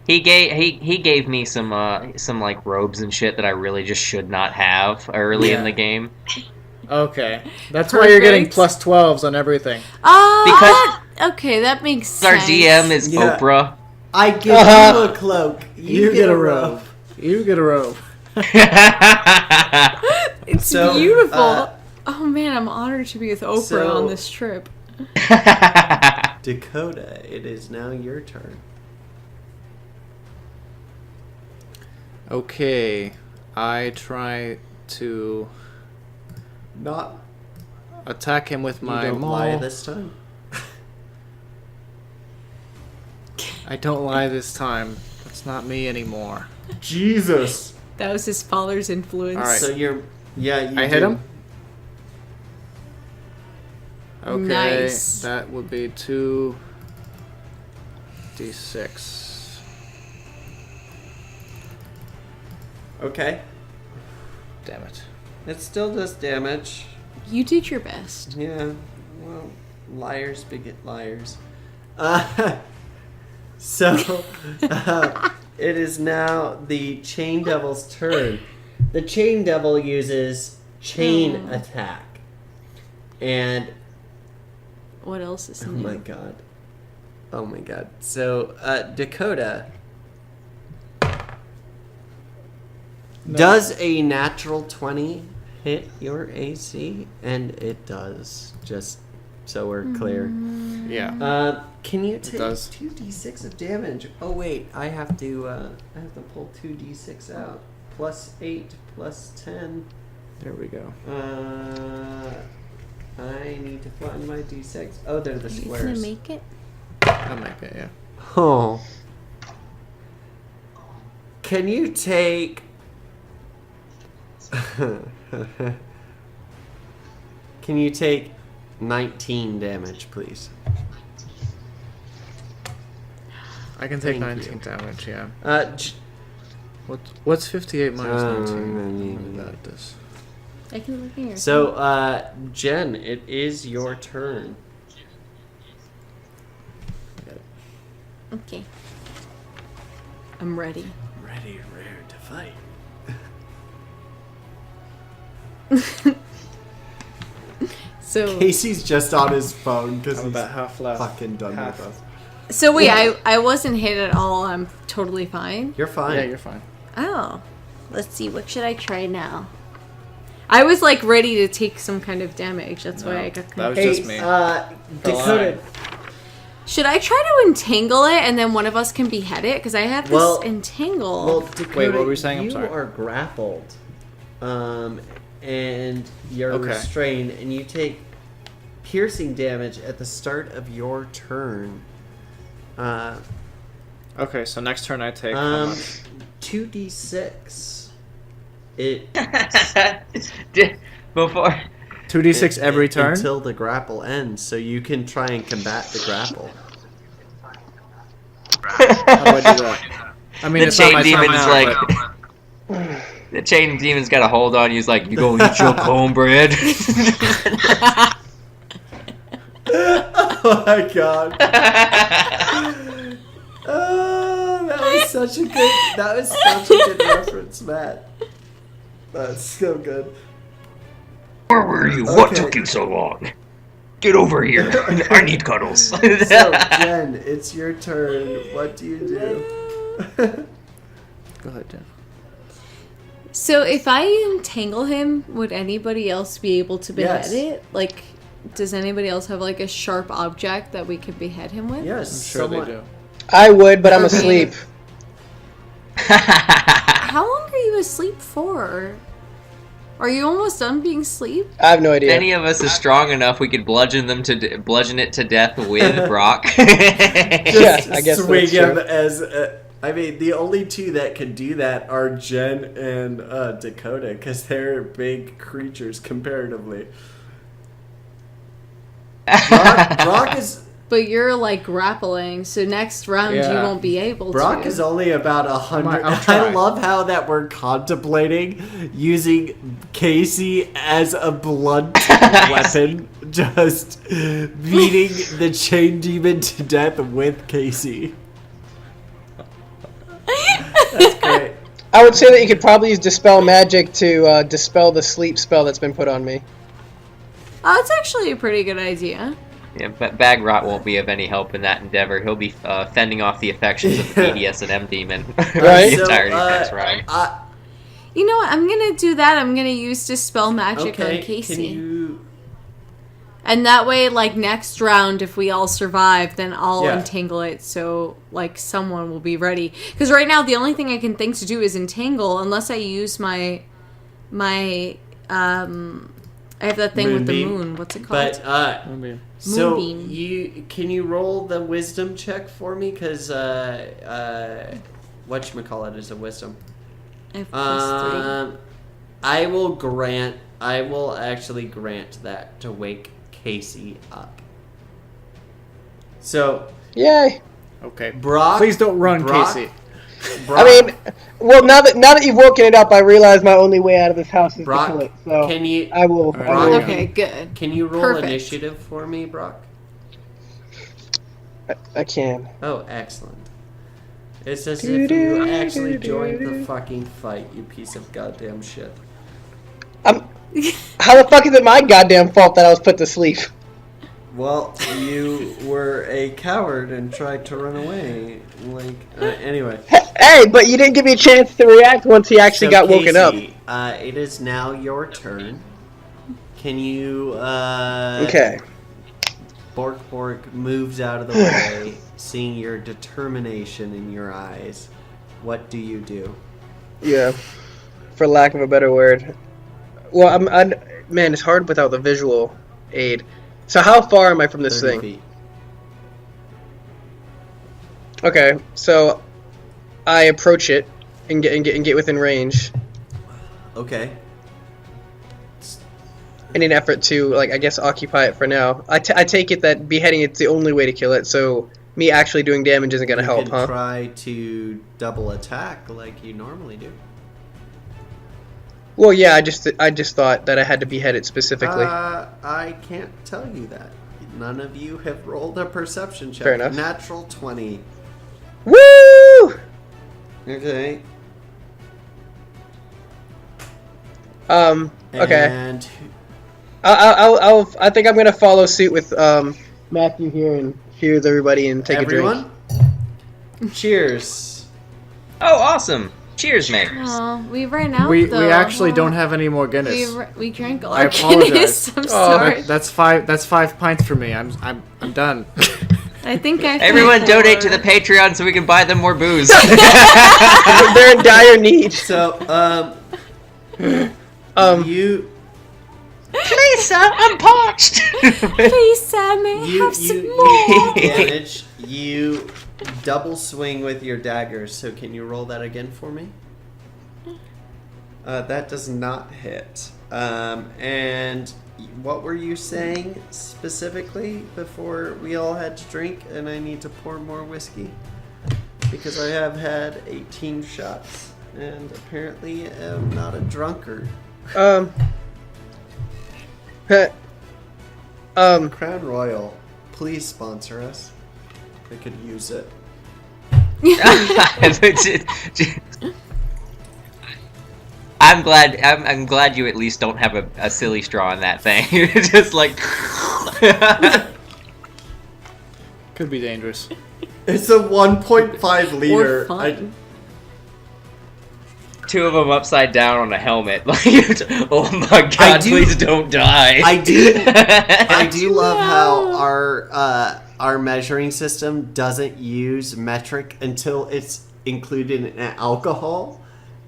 He gave me some like robes and shit that I really just should not have early in the game. Okay. That's why you're getting Perfect. plus 12s on everything. Because okay, that makes our sense. DM is Yeah. Oprah. I give you a cloak. You get a robe. You get a robe. It's So, beautiful. Oh man, I'm honored to be with Oprah so- on this trip. Dakota, it is now your turn. Okay. I try to Not attack him with you my don't maul. lie this time. I don't lie this time. That's not me anymore. Jesus. That was his father's influence. All right. So you're you I hit him? Okay. Nice. That would be 2d6. Okay. Damn it. It still does damage. You did your best. Yeah. Well, liars beget liars. So it is now the Chain Devil's turn. The Chain Devil uses chain attack. And What else is oh new? my god. Oh my god. So Dakota, does a natural 20 hit your AC? And it does. Just so we're clear. Yeah. Can you take does. 2d6 of damage? Oh wait, I have to pull 2d6 out. Plus 8, plus 10. There we go. I need to find my d6. Oh, they're the Are you squares. gonna make it? I'll make it, yeah. Oh. Can you take... Can you take 19 damage, please? I can take Thank 19 you. damage, yeah. J- What's 58 minus 19? I Let me add this. I can look here. So, Jen, it is your turn. Okay. I'm ready. Ready, rare to fight. So Casey's just on his phone because I'm he's about half left. fucking done Half. with us. So wait, I wasn't hit at all. I'm totally fine. You're fine. Yeah, you're fine. Oh, let's see. What should I try now? I was like ready to take some kind of damage. That's why I got that was confused. just me. Dakota. Should I try to entangle it and then one of us can behead it? Because I have this Well, entangle. Well, Dakota, Wait, what were we saying? I'm you sorry. are grappled, and you're Okay. restrained, and you take piercing damage at the start of your turn. Okay, so next turn I take how much? 2d6. It Before 2d6 every turn? until the grapple ends, so you can try and combat the grapple. How do I do that? I mean, the it's not chain my turn demon's now, like, but... the chain demon's got a hold on you. He's like, you go eat your cornbread. Oh my god. Oh, that was such a good reference, Matt. That's so good. Where were you? What Okay. took you so long? Get over here. I need cuddles. So, Jen, it's your turn. What do you do? Go ahead, Jen. So if I entangle him, would anybody else be able to behead Yes. it? Like, does anybody else have like a sharp object that we could behead him with? Yes, I'm sure someone- they do. I would, but I'm Okay. asleep. How long are you asleep for? Are you almost done being asleep? I have no If idea. any of us is strong enough, we could bludgeon it to death with Brocc. Yeah, I guess swing that's him true. as. I mean, the only two that can do that are Jen and Dakota, because they're big creatures comparatively. Brocc is. But you're like grappling, so next round you Yeah. won't be able Brocc to. is only about 100. I'm I trying. love how that we're contemplating using Casey as a blunt weapon, just beating the chain demon to death with Casey. That's great. I would say that you could probably use Dispel Magic to dispel the sleep spell that's been put on me. Oh, that's actually a pretty good idea. Yeah, but Bagrot won't be of any help in that endeavor. He'll be fending off the affections of the PDS and M demon Right. the entirety of next round. You know what? I'm gonna do that. I'm gonna use Dispel Magic Okay, on Casey. can you... And that way, like, next round, if we all survive, then I'll Yeah. entangle it so, like, someone will be ready. Because right now, the only thing I can think to do is entangle, unless I use my I have that thing with the Moonbeam. moon. What's it called? But, so, Moonbeam. can you roll the wisdom check for me? Because, whatchamacallit is a wisdom. I have +3. I will actually grant that to wake Casey up. So, Yay! Okay. Brocc... Please don't run, Brocc- Casey. Brocc, I mean, well, now that you've woken it up, I realize my only way out of this house is Brocc, to kill it. So can you... I will. Alright. I will- Okay, good. Can you roll Perfect. initiative for me, Brocc? I can. Oh, excellent. It's as if you actually joined the fucking fight, you piece of goddamn shit. How the fuck is it my goddamn fault that I was put to sleep? Well, you were a coward and tried to run away. Like, anyway. Hey, but you didn't give me a chance to react once he actually So, got woken up. Casey, it is now your turn. Can you, Okay. Bork moves out of the way, seeing your determination in your eyes. What do you do? Yeah. For lack of a better word. Well, man, it's hard without the visual. aid. So how far am I from this 30 thing? feet. Okay, so I approach it and get within range Okay. in an effort to, like, I guess, occupy it for now. I take it that beheading it's the only way to kill it, so me actually doing damage isn't gonna help, You huh? can try to double attack like you normally do. Well, yeah, I just thought that I had to behead it specifically. I can't tell you that. None of you have rolled a perception check. Fair enough. Natural 20. Woo! Okay. Okay. And I think I'm gonna follow suit with Matthew here and cheers everybody and take a drink. everyone, cheers. Oh, awesome! Cheers, mate. Oh, we ran out. We though. actually don't have any more Guinness. We drank all I our Guinness. apologize. I'm sorry. That's 5 pints for me. I'm done. I think I. Everyone feel donate to for- the Patreon so we can buy them more booze. They're in dire need. So, you Please, sir, I'm parched. Please, Sammy, have some more. take damage. You double swing with your daggers. So can you roll that again for me? That does not hit. And what were you saying specifically before we all had to drink and I need to pour more whiskey? Because I have had 18 shots and apparently am not a drunkard. Crown Royal, please sponsor us. I could use it. I'm glad you at least don't have a silly straw in that thing. You're just like Could be dangerous. It's a 1.5 liter. Or fun. two of them upside down on a helmet. Like, oh my god, please don't die. I do love how our measuring system doesn't use metric until it's included in alcohol.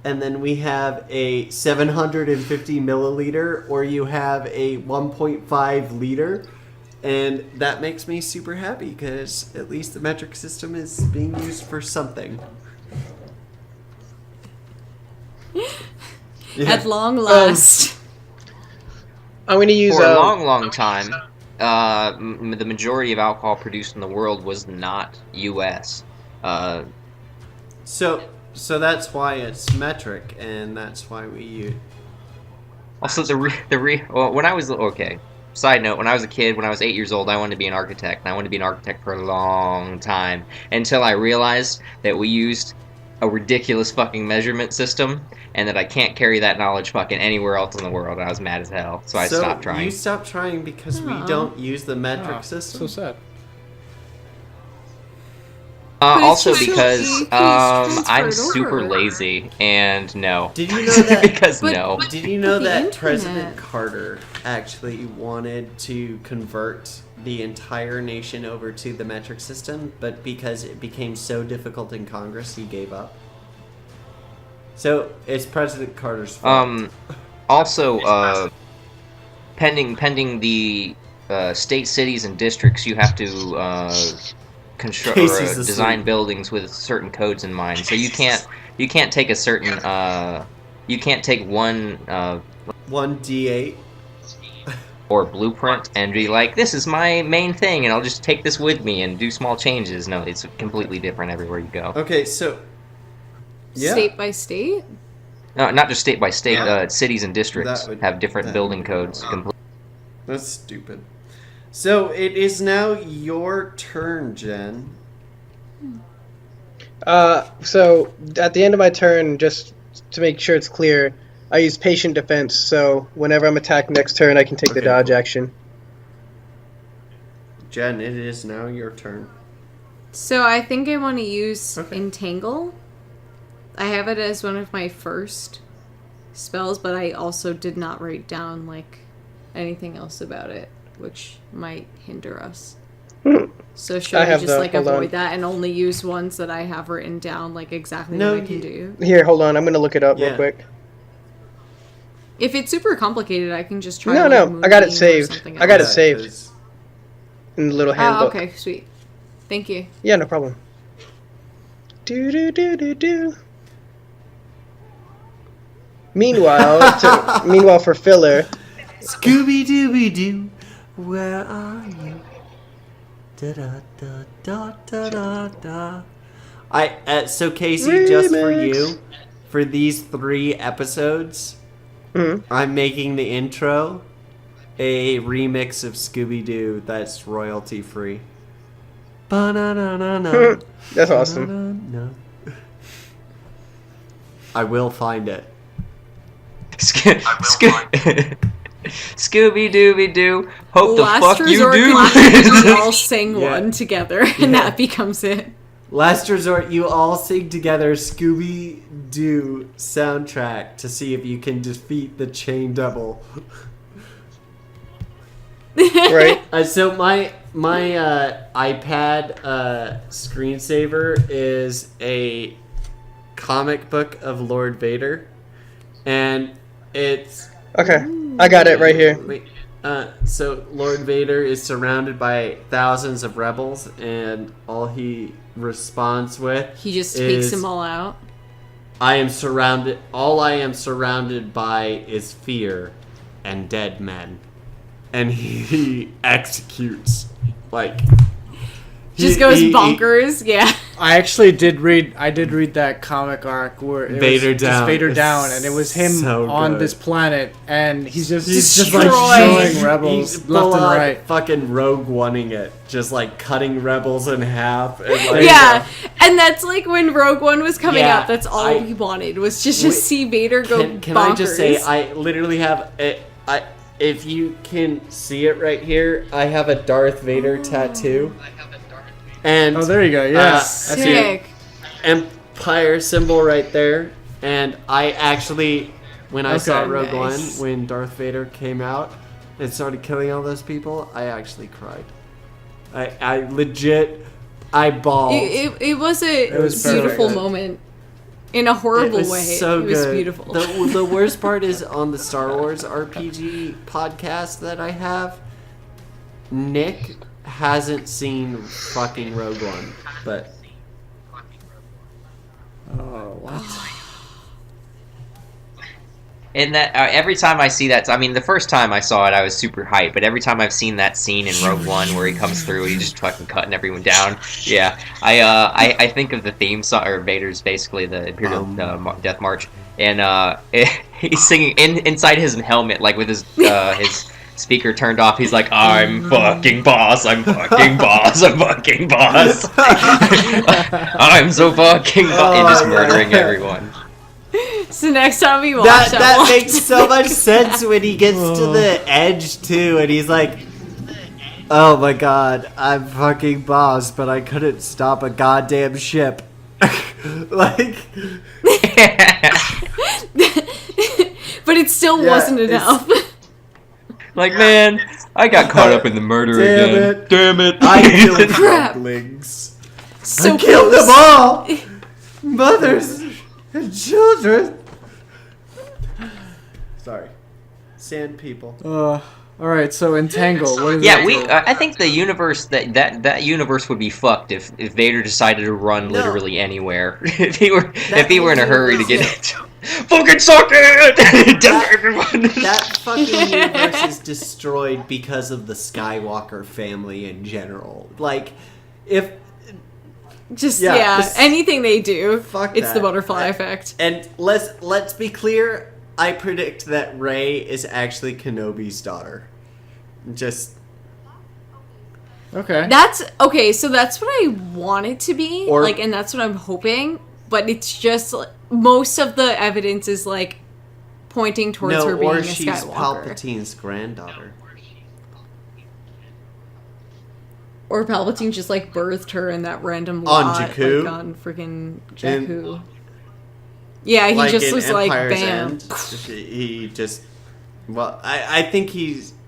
And then we have a 750 milliliter, or you have a 1.5 liter. And that makes me super happy because at least the metric system is being used for something. At long last. I'm gonna use For a long time, the majority of alcohol produced in the world was not U.S. So that's why it's metric, and that's why we use. Also, when I was okay. Side note: when I was a kid, when I was 8 years old, I wanted to be an architect, and I wanted to be an architect for a long time until I realized that we used a ridiculous fucking measurement system, and that I can't carry that knowledge fucking anywhere else in the world. And I was mad as hell, so I stopped trying. You stopped trying because we Aw. don't use the metric system. So sad. Also it's just because so easy, I'm transferred super over. lazy, and no. Did you know that? Because But- no. Did you know The that internet. President Carter actually wanted to convert the entire nation over to the metric system, but because it became so difficult in Congress, he gave up? So it's President Carter's fault. Also, pending the state, cities, and districts, you have to construct or Casey's asleep. design buildings with certain codes in mind. So you can't take a certain you can't take one 1d8. or blueprint and be like, this is my main thing, and I'll just take this with me and do small changes. No, it's completely different everywhere you go. Okay, so yeah, State by state? No, not just state by state. Yeah. Cities and districts That would- have different that building would be codes. wrong. That's stupid. So it is now your turn, Jen. So at the end of my turn, just to make sure it's clear, I use patient defense. So whenever I'm attacked next turn, I can take the Okay, dodge cool. action. Jen, it is now your turn. So I think I want to use Okay. Entangle. I have it as one of my first spells, but I also did not write down like anything else about it, which might hinder us. So should I I, have just the- like hold avoid on. that and only use ones that I have written down, like exactly No, what I can you- do? Here, hold on. I'm gonna look it up Yeah. real quick. If it's super complicated, I can just try. No, I got it saved. I got it saved in the little handbook. Oh, okay, sweet. Thank you. Yeah, no problem. Do. Meanwhile, for filler. Scooby Dooby Doo, where are you? Da da da da da da da. So Casey, Remix. just for you, for these 3 episodes, I'm making the intro a remix of Scooby Doo that's royalty free. Ba-na-na-na-na. That's awesome. No. I will find it. Scooby Dooby Doo. Hope the Last fuck you resort, do. we all sing one together, and that becomes it. Last resort, you all sing together Scooby Doo soundtrack to see if you can defeat the Chain Devil. Right. So my iPad screensaver is a comic book of Lord Vader, and it's Okay, I got it right here. wait. So Lord Vader is surrounded by thousands of rebels, and all he responds with, He just is, takes them all out. All I am surrounded by is fear and dead men. And he executes, like... Just goes bonkers, yeah. I actually did read that comic arc where it Vader was Down. just Vader It's Down, and it was him so on good. this planet, and he's just Destroying. like showing rebels He's left and full-on right. fucking Rogue One-ing it. Just like cutting rebels in half. And like, Yeah, and that's like when Rogue One was coming Yeah, out, that's all we wanted, was just to see Vader go Can bonkers. I just say, I literally have... if you can see it right here, I have a Darth Vader tattoo. And Oh, there you go. Yes, I see it. Sick. Empire symbol right there. And I actually, when I saw Okay. Rogue Nice. One, when Darth Vader came out and started killing all those people, I actually cried. I legit, I bawled. It was a was beautiful perfect. moment. In a horrible It was way. so it was good. beautiful. The worst part is on the Star Wars RPG podcast that I have, Nick hasn't seen fucking Rogue One, but Oh, what? And that every time I see that, I mean, the first time I saw it, I was super hyped. But every time I've seen that scene in Rogue One where he comes through, he just fucking cutting everyone down. Yeah, I think of the theme song, or Vader's basically the Imperial Death March, and he's singing inside his helmet, like with his speaker turned off. He's like, "I'm fucking boss. I'm fucking boss. I'm fucking boss. I'm so fucking boss," and just murdering everyone. So next time we watch that makes so much sense when he gets to the edge too, and he's like, "Oh my god, I'm fucking boss, but I couldn't stop a goddamn ship." Like, but it still wasn't enough. Like, man, I got caught up in the murder again. Damn it! I killed Crap. siblings. So I killed close. them all, mothers and children. Sorry, sand people. All right, so Entangle. What is Yeah, it? I think the universe that universe would be fucked if Vader decided to run No. literally anywhere. if he were in a whole hurry to universe- get it. Fucking suck it! Death everyone. That fucking universe is destroyed because of the Skywalker family in general. Like, if Just Yeah, this- anything they do, fuck it's that. the butterfly effect. And let's be clear. I predict that Rey is actually Kenobi's daughter. Just Okay. That's okay. So that's what I want it to be, Or- like, and that's what I'm hoping. But it's just like, most of the evidence is like pointing towards her being or a she's Skywalker, Palpatine's granddaughter. or Palpatine just like birthed her in that random On lot, Jakku? like on freaking Jakku. Yeah, he Like just in was like, Empire's bam. End, he just. Well, I think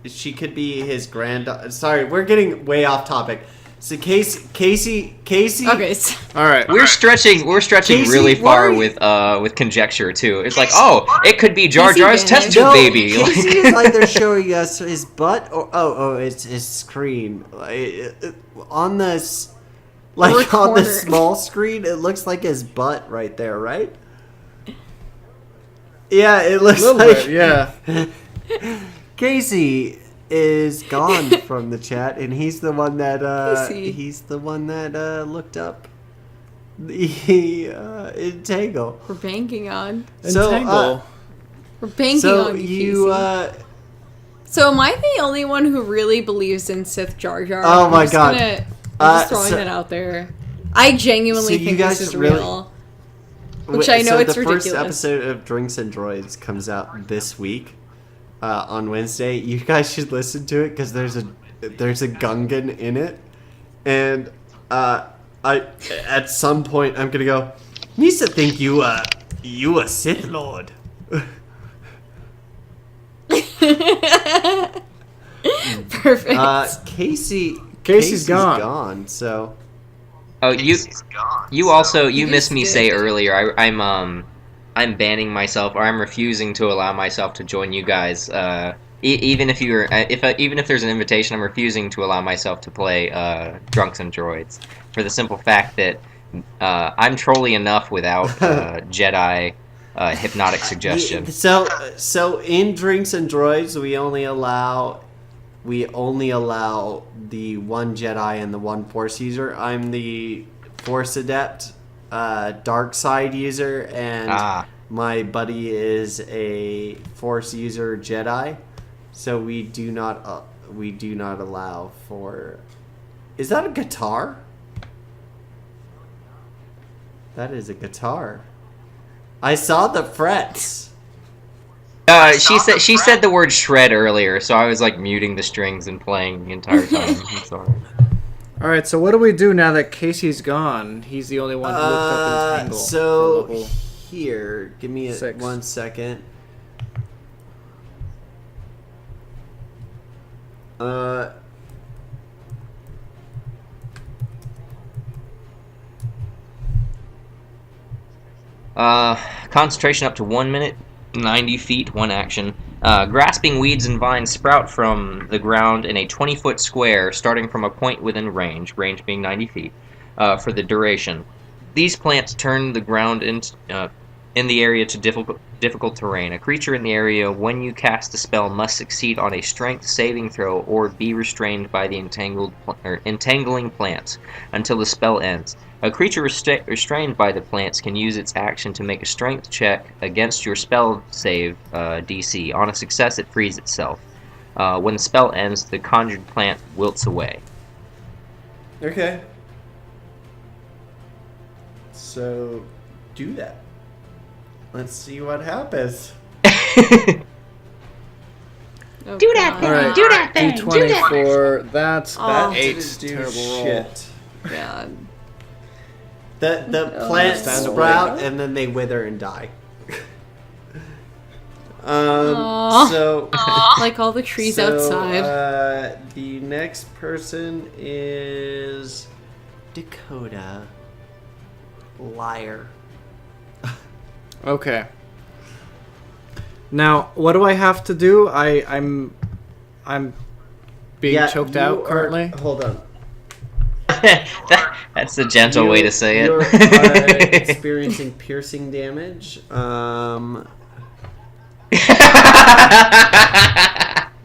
she could be his granddaughter. Sorry, we're getting way off topic. So Casey. Okay. All right. We're stretching Casey, really far what with conjecture too. It's like, oh, it could be Jar Casey Jar's vanished. test tube baby. Casey is either showing us his butt or it's his screen. On the on the corner. small screen, it looks like his butt right there, right? Yeah, it looks A little like bit, yeah. Casey is gone from the chat, and he's the one that looked up the Entangle. We're banking on. Entangle. We're banking So on you, you Casey. So am I the only one who really believes in Sith Jar Jar? Oh my God. I'm just throwing it out there. I genuinely you think guys this is really- real. Which I know it's ridiculous. The first episode of Drinks and Droids comes out this week on Wednesday. You guys should listen to it because there's a Gungan in it, and I at some point I'm gonna go. Nisa think you a Sith Lord. Perfect. Casey's gone. So. Oh, you missed me say earlier. I'm banning myself, or I'm refusing to allow myself to join you guys. Even if there's an invitation, I'm refusing to allow myself to play Drunks and Droids, for the simple fact that I'm trolly enough without Jedi hypnotic suggestion. So in Drinks and Droids, we only allow the one Jedi and the one Force user. I'm the Force adept, dark side user, and my buddy is a Force user Jedi. So we do not allow for. Is that a guitar? That is a guitar. I saw the frets. She said the word shred earlier, so I was like muting the strings and playing the entire time. I'm sorry. All right, so what do we do now that Casey's gone? He's the only one who looked up Entangle. So here, give me 1 second. Concentration up to 1 minute, 90 feet, one action. Grasping weeds and vines sprout from the ground in a 20-foot square, starting from a point within range being 90 feet, for the duration. These plants turn the ground in the area to difficult terrain. A creature in the area, when you cast a spell, must succeed on a strength saving throw or be restrained by the entangling plants until the spell ends. A creature restrained by the plants can use its action to make a strength check against your spell save DC. On a success, it frees itself. When the spell ends, the conjured plant wilts away. Okay. So, do that. Let's see what happens. Oh, Do that thing! Right. Do that thing! D20 Do that thing! for that 8 didn't do terrible roll. shit. God. The plants Understandable. sprout and then they wither and die. Aw. So Like all the trees outside. The next person is Dakota. Liar. Okay. Now, what do I have to do? I'm being choked out currently. Hold on. That's the gentle way to say it. You're experiencing piercing damage.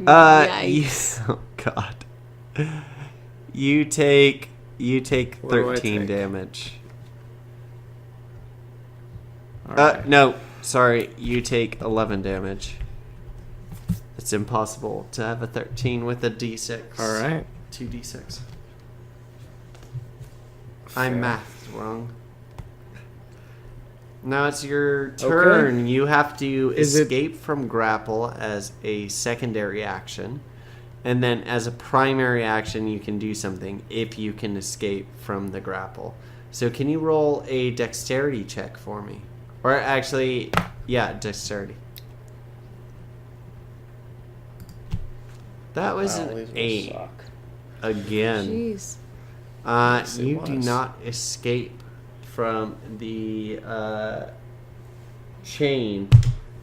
Yikes. Oh God. You take What do I 13 take? damage. Alright. No, sorry. You take 11 damage. It's impossible to have a 13 with a d6. All right. 2d6. I mathed wrong. Now it's your turn. You have to escape from grapple as a secondary action. And then as a primary action, you can do something if you can escape from the grapple. So can you roll a dexterity check for me? Or actually, yeah, dexterity. That was Wow, an these will 8. suck. Again. Jeez. You do not escape from the chain.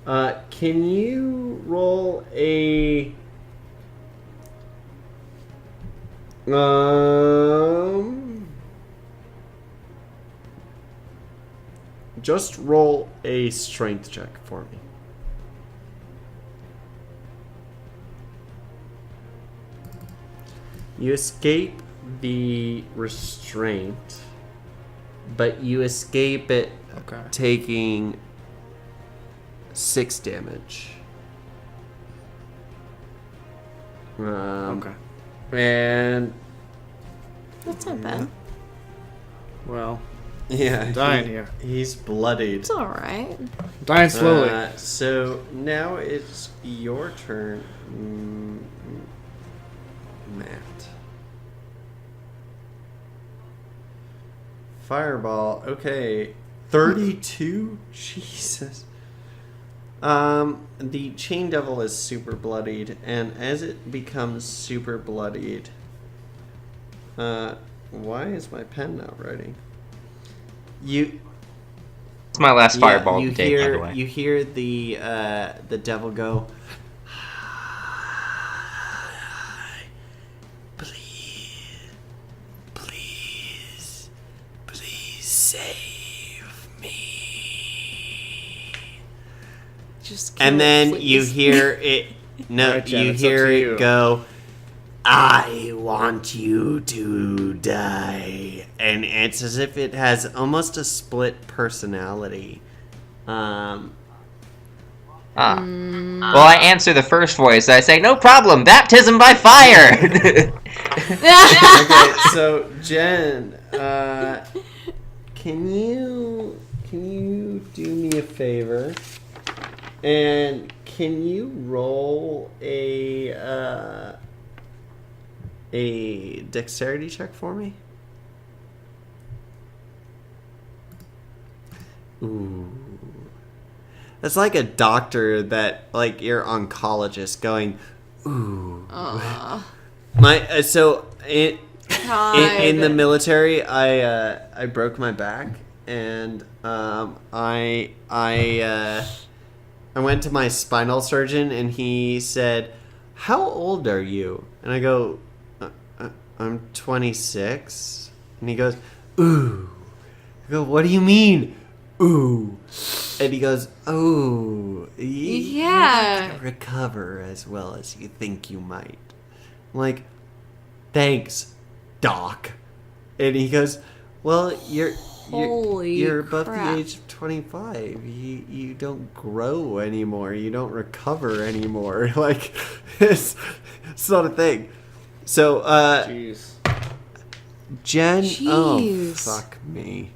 Can you roll a just roll a strength check for me. You escape the restraint, but you escape it taking 6 damage. And that's not bad. Well, yeah, dying here. He's bloodied. It's all right. Dying slowly. So now it's your turn, Matt. Fireball. Okay, 32. Jesus. The chain devil is super bloodied, and as it becomes super bloodied, why is my pen not writing? It's my last fireball of the day, by the way. You hear the devil go, please save me. Just and then please. you hear it. No, right, Jen, you hear it you. go, I want you to die. And it's as if it has almost a split personality. Well, I answer the first voice. I say, no problem, baptism by fire! Okay, so Jen, can you do me a favor? And can you roll a dexterity check for me? Ooh. That's like a doctor that, like, your oncologist going, ooh. In the military, I broke my back, and I went to my spinal surgeon, and he said, how old are you? And I go, I'm 26. And he goes, ooh. I go, what do you mean, ooh? And he goes, oh, you're not gonna recover as well as you think you might. I'm like, thanks, doc. And he goes, well, you're above the age of 25. You don't grow anymore. You don't recover anymore. Like, it's not a thing. So, Jeez. Jen, Jeez. oh, fuck me.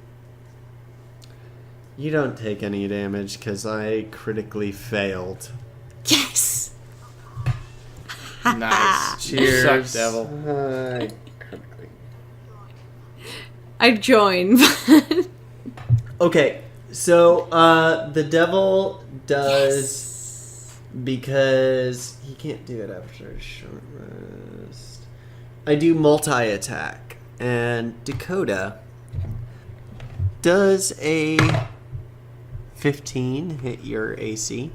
You don't take any damage because I critically failed. Yes. Nice. Cheers. You suck, devil. I join. Okay, so the devil does because he can't do it after a short rest. I do multi-attack, and Dakota, does a 15 hit your AC?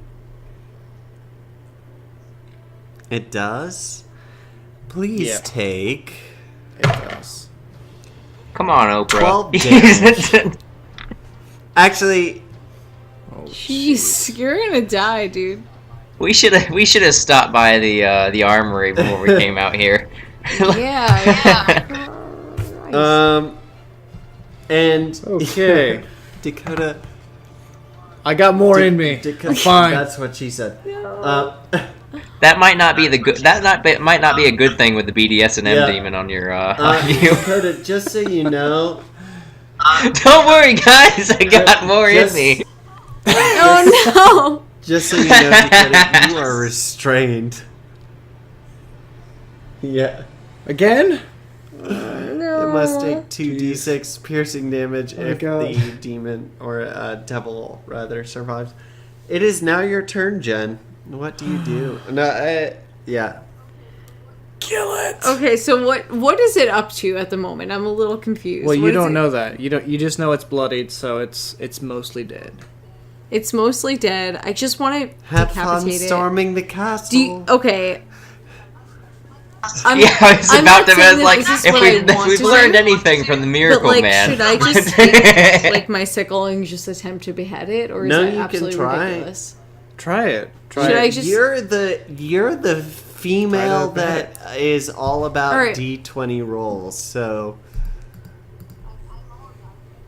It does. Please take. It does. Come on, Oprah. 12 damage. Actually, Jeez, you're gonna die, dude. we should have stopped by the armory before we came out here. Yeah. And Okay. Dakota. I got more in me. Dakota, I'm fine. That's what she said. That might not be might not be a good thing with the BDSM demon on your on you. Dakota, just so you know. Don't worry, guys. I got more in me. Oh no! Just so you know, Dakota, you are restrained. Yeah. Again? It must take 2d6 piercing damage if God. the demon, or devil rather, survives. It is now your turn, Jen. What do you do? No, yeah. kill it. Okay, so what is it up to at the moment? I'm a little confused. Well, you don't know that. You just know it's bloodied, so it's mostly dead. It's mostly dead. I just want to Have fun decapitate it. storming the castle. Okay. I was about to be like, if we've learned anything from the Miracle Man. Should I just take like my sickle and just attempt to behead it, or is that absolutely ridiculous? Try it. You're the female that is all about D20 rolls, so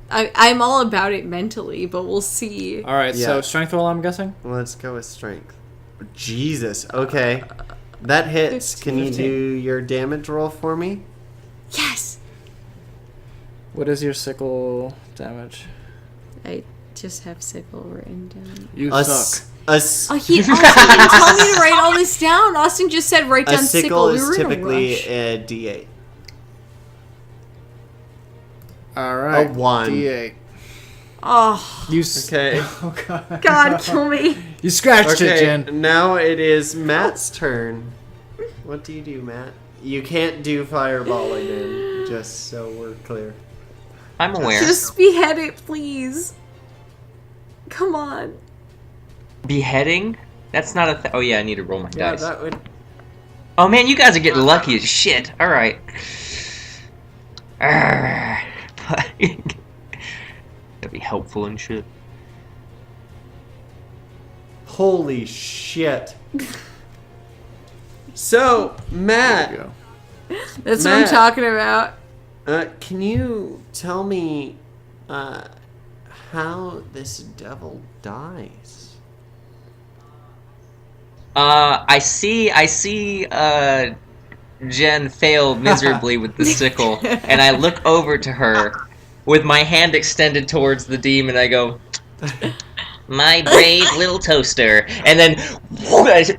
I'm all about it mentally, but we'll see. All right, so strength roll, I'm guessing. Let's go with strength. Jesus. Okay. That hits. 15. Can you do your damage roll for me? Yes. What is your sickle damage? I just have sickle written down. You suck. Austin didn't tell me to write all this down. Austin just said write down sickle. A sickle is typically a D8. All right. A 1. D8. Oh. Okay. Oh God. God, kill me. You scratched it, Jen. Now it is Matt's turn. What do you do, Matt? You can't do fireball again, just so we're clear. I'm aware. Just behead it, please. Come on. Beheading? That's not a Oh yeah, I need to roll my dice. That would... Oh man, you guys are getting lucky as shit. Alright. That'd be helpful and shit. Holy shit. So, Matt. That's what I'm talking about. Can you tell me how this devil dies? I see Jen failed miserably with the sickle, and I look over to her with my hand extended towards the demon. I go, my brave little toaster, and then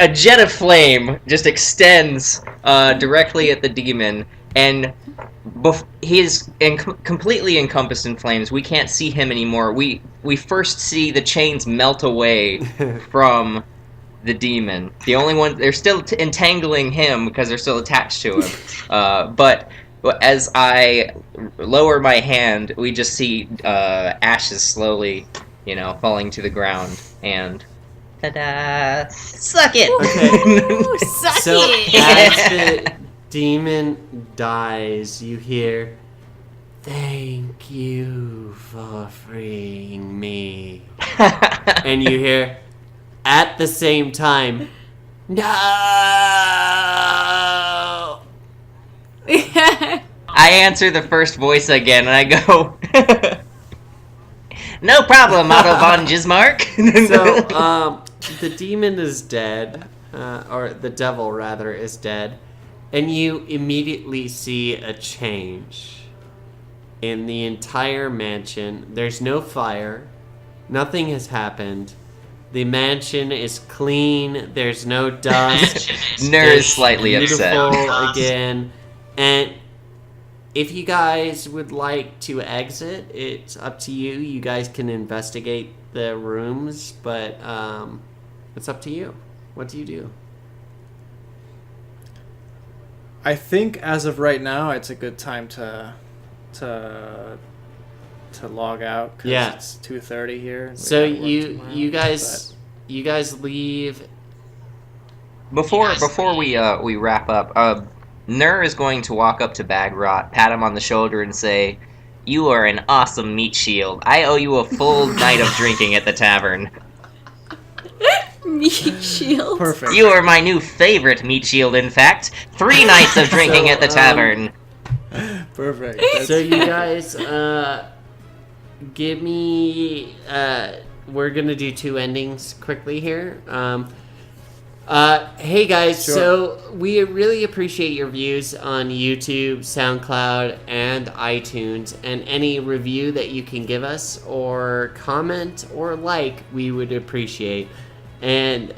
a jet of flame just extends directly at the demon, and he is completely encompassed in flames. We can't see him anymore. We first see the chains melt away from the demon. The only one, they're still entangling him because they're still attached to him. But as I lower my hand, we just see ashes slowly, falling to the ground, and ta-da! Suck it! Okay. Suck it! As the demon dies, you hear, "Thank you for freeing me." And you hear, at the same time, "No!" I answer the first voice again, and I go, "No problem, Otto von Gismarck." So, the demon is dead, or the devil, rather, is dead, and you immediately see a change in the entire mansion. There's no fire. Nothing has happened. The mansion is clean. There's no dust. Nur is slightly upset. Beautiful again. And if you guys would like to exit, it's up to you. You guys can investigate the rooms, but it's up to you. What do you do? I think as of right now, it's a good time to log out. 'Cause it's 2:30 here. So you guys leave. Before we wrap up, Nur is going to walk up to Bagrot, pat him on the shoulder, and say, "You are an awesome meat shield. I owe you a full night of drinking at the tavern." Meat shield. Perfect. You are my new favorite meat shield, in fact. 3 nights of drinking at the tavern. Perfect. So you guys, give me. We're gonna do 2 endings quickly here. Hey guys, Sure. So we really appreciate your views on YouTube, SoundCloud, and iTunes, and any review that you can give us, or comment, or we would appreciate. And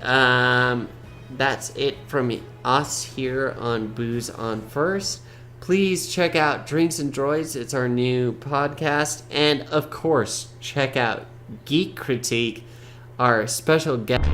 that's it from us here on Booze on First. Please check out Drinks and Droids. It's our new podcast. And of course, check out Geek Critique, our special guest.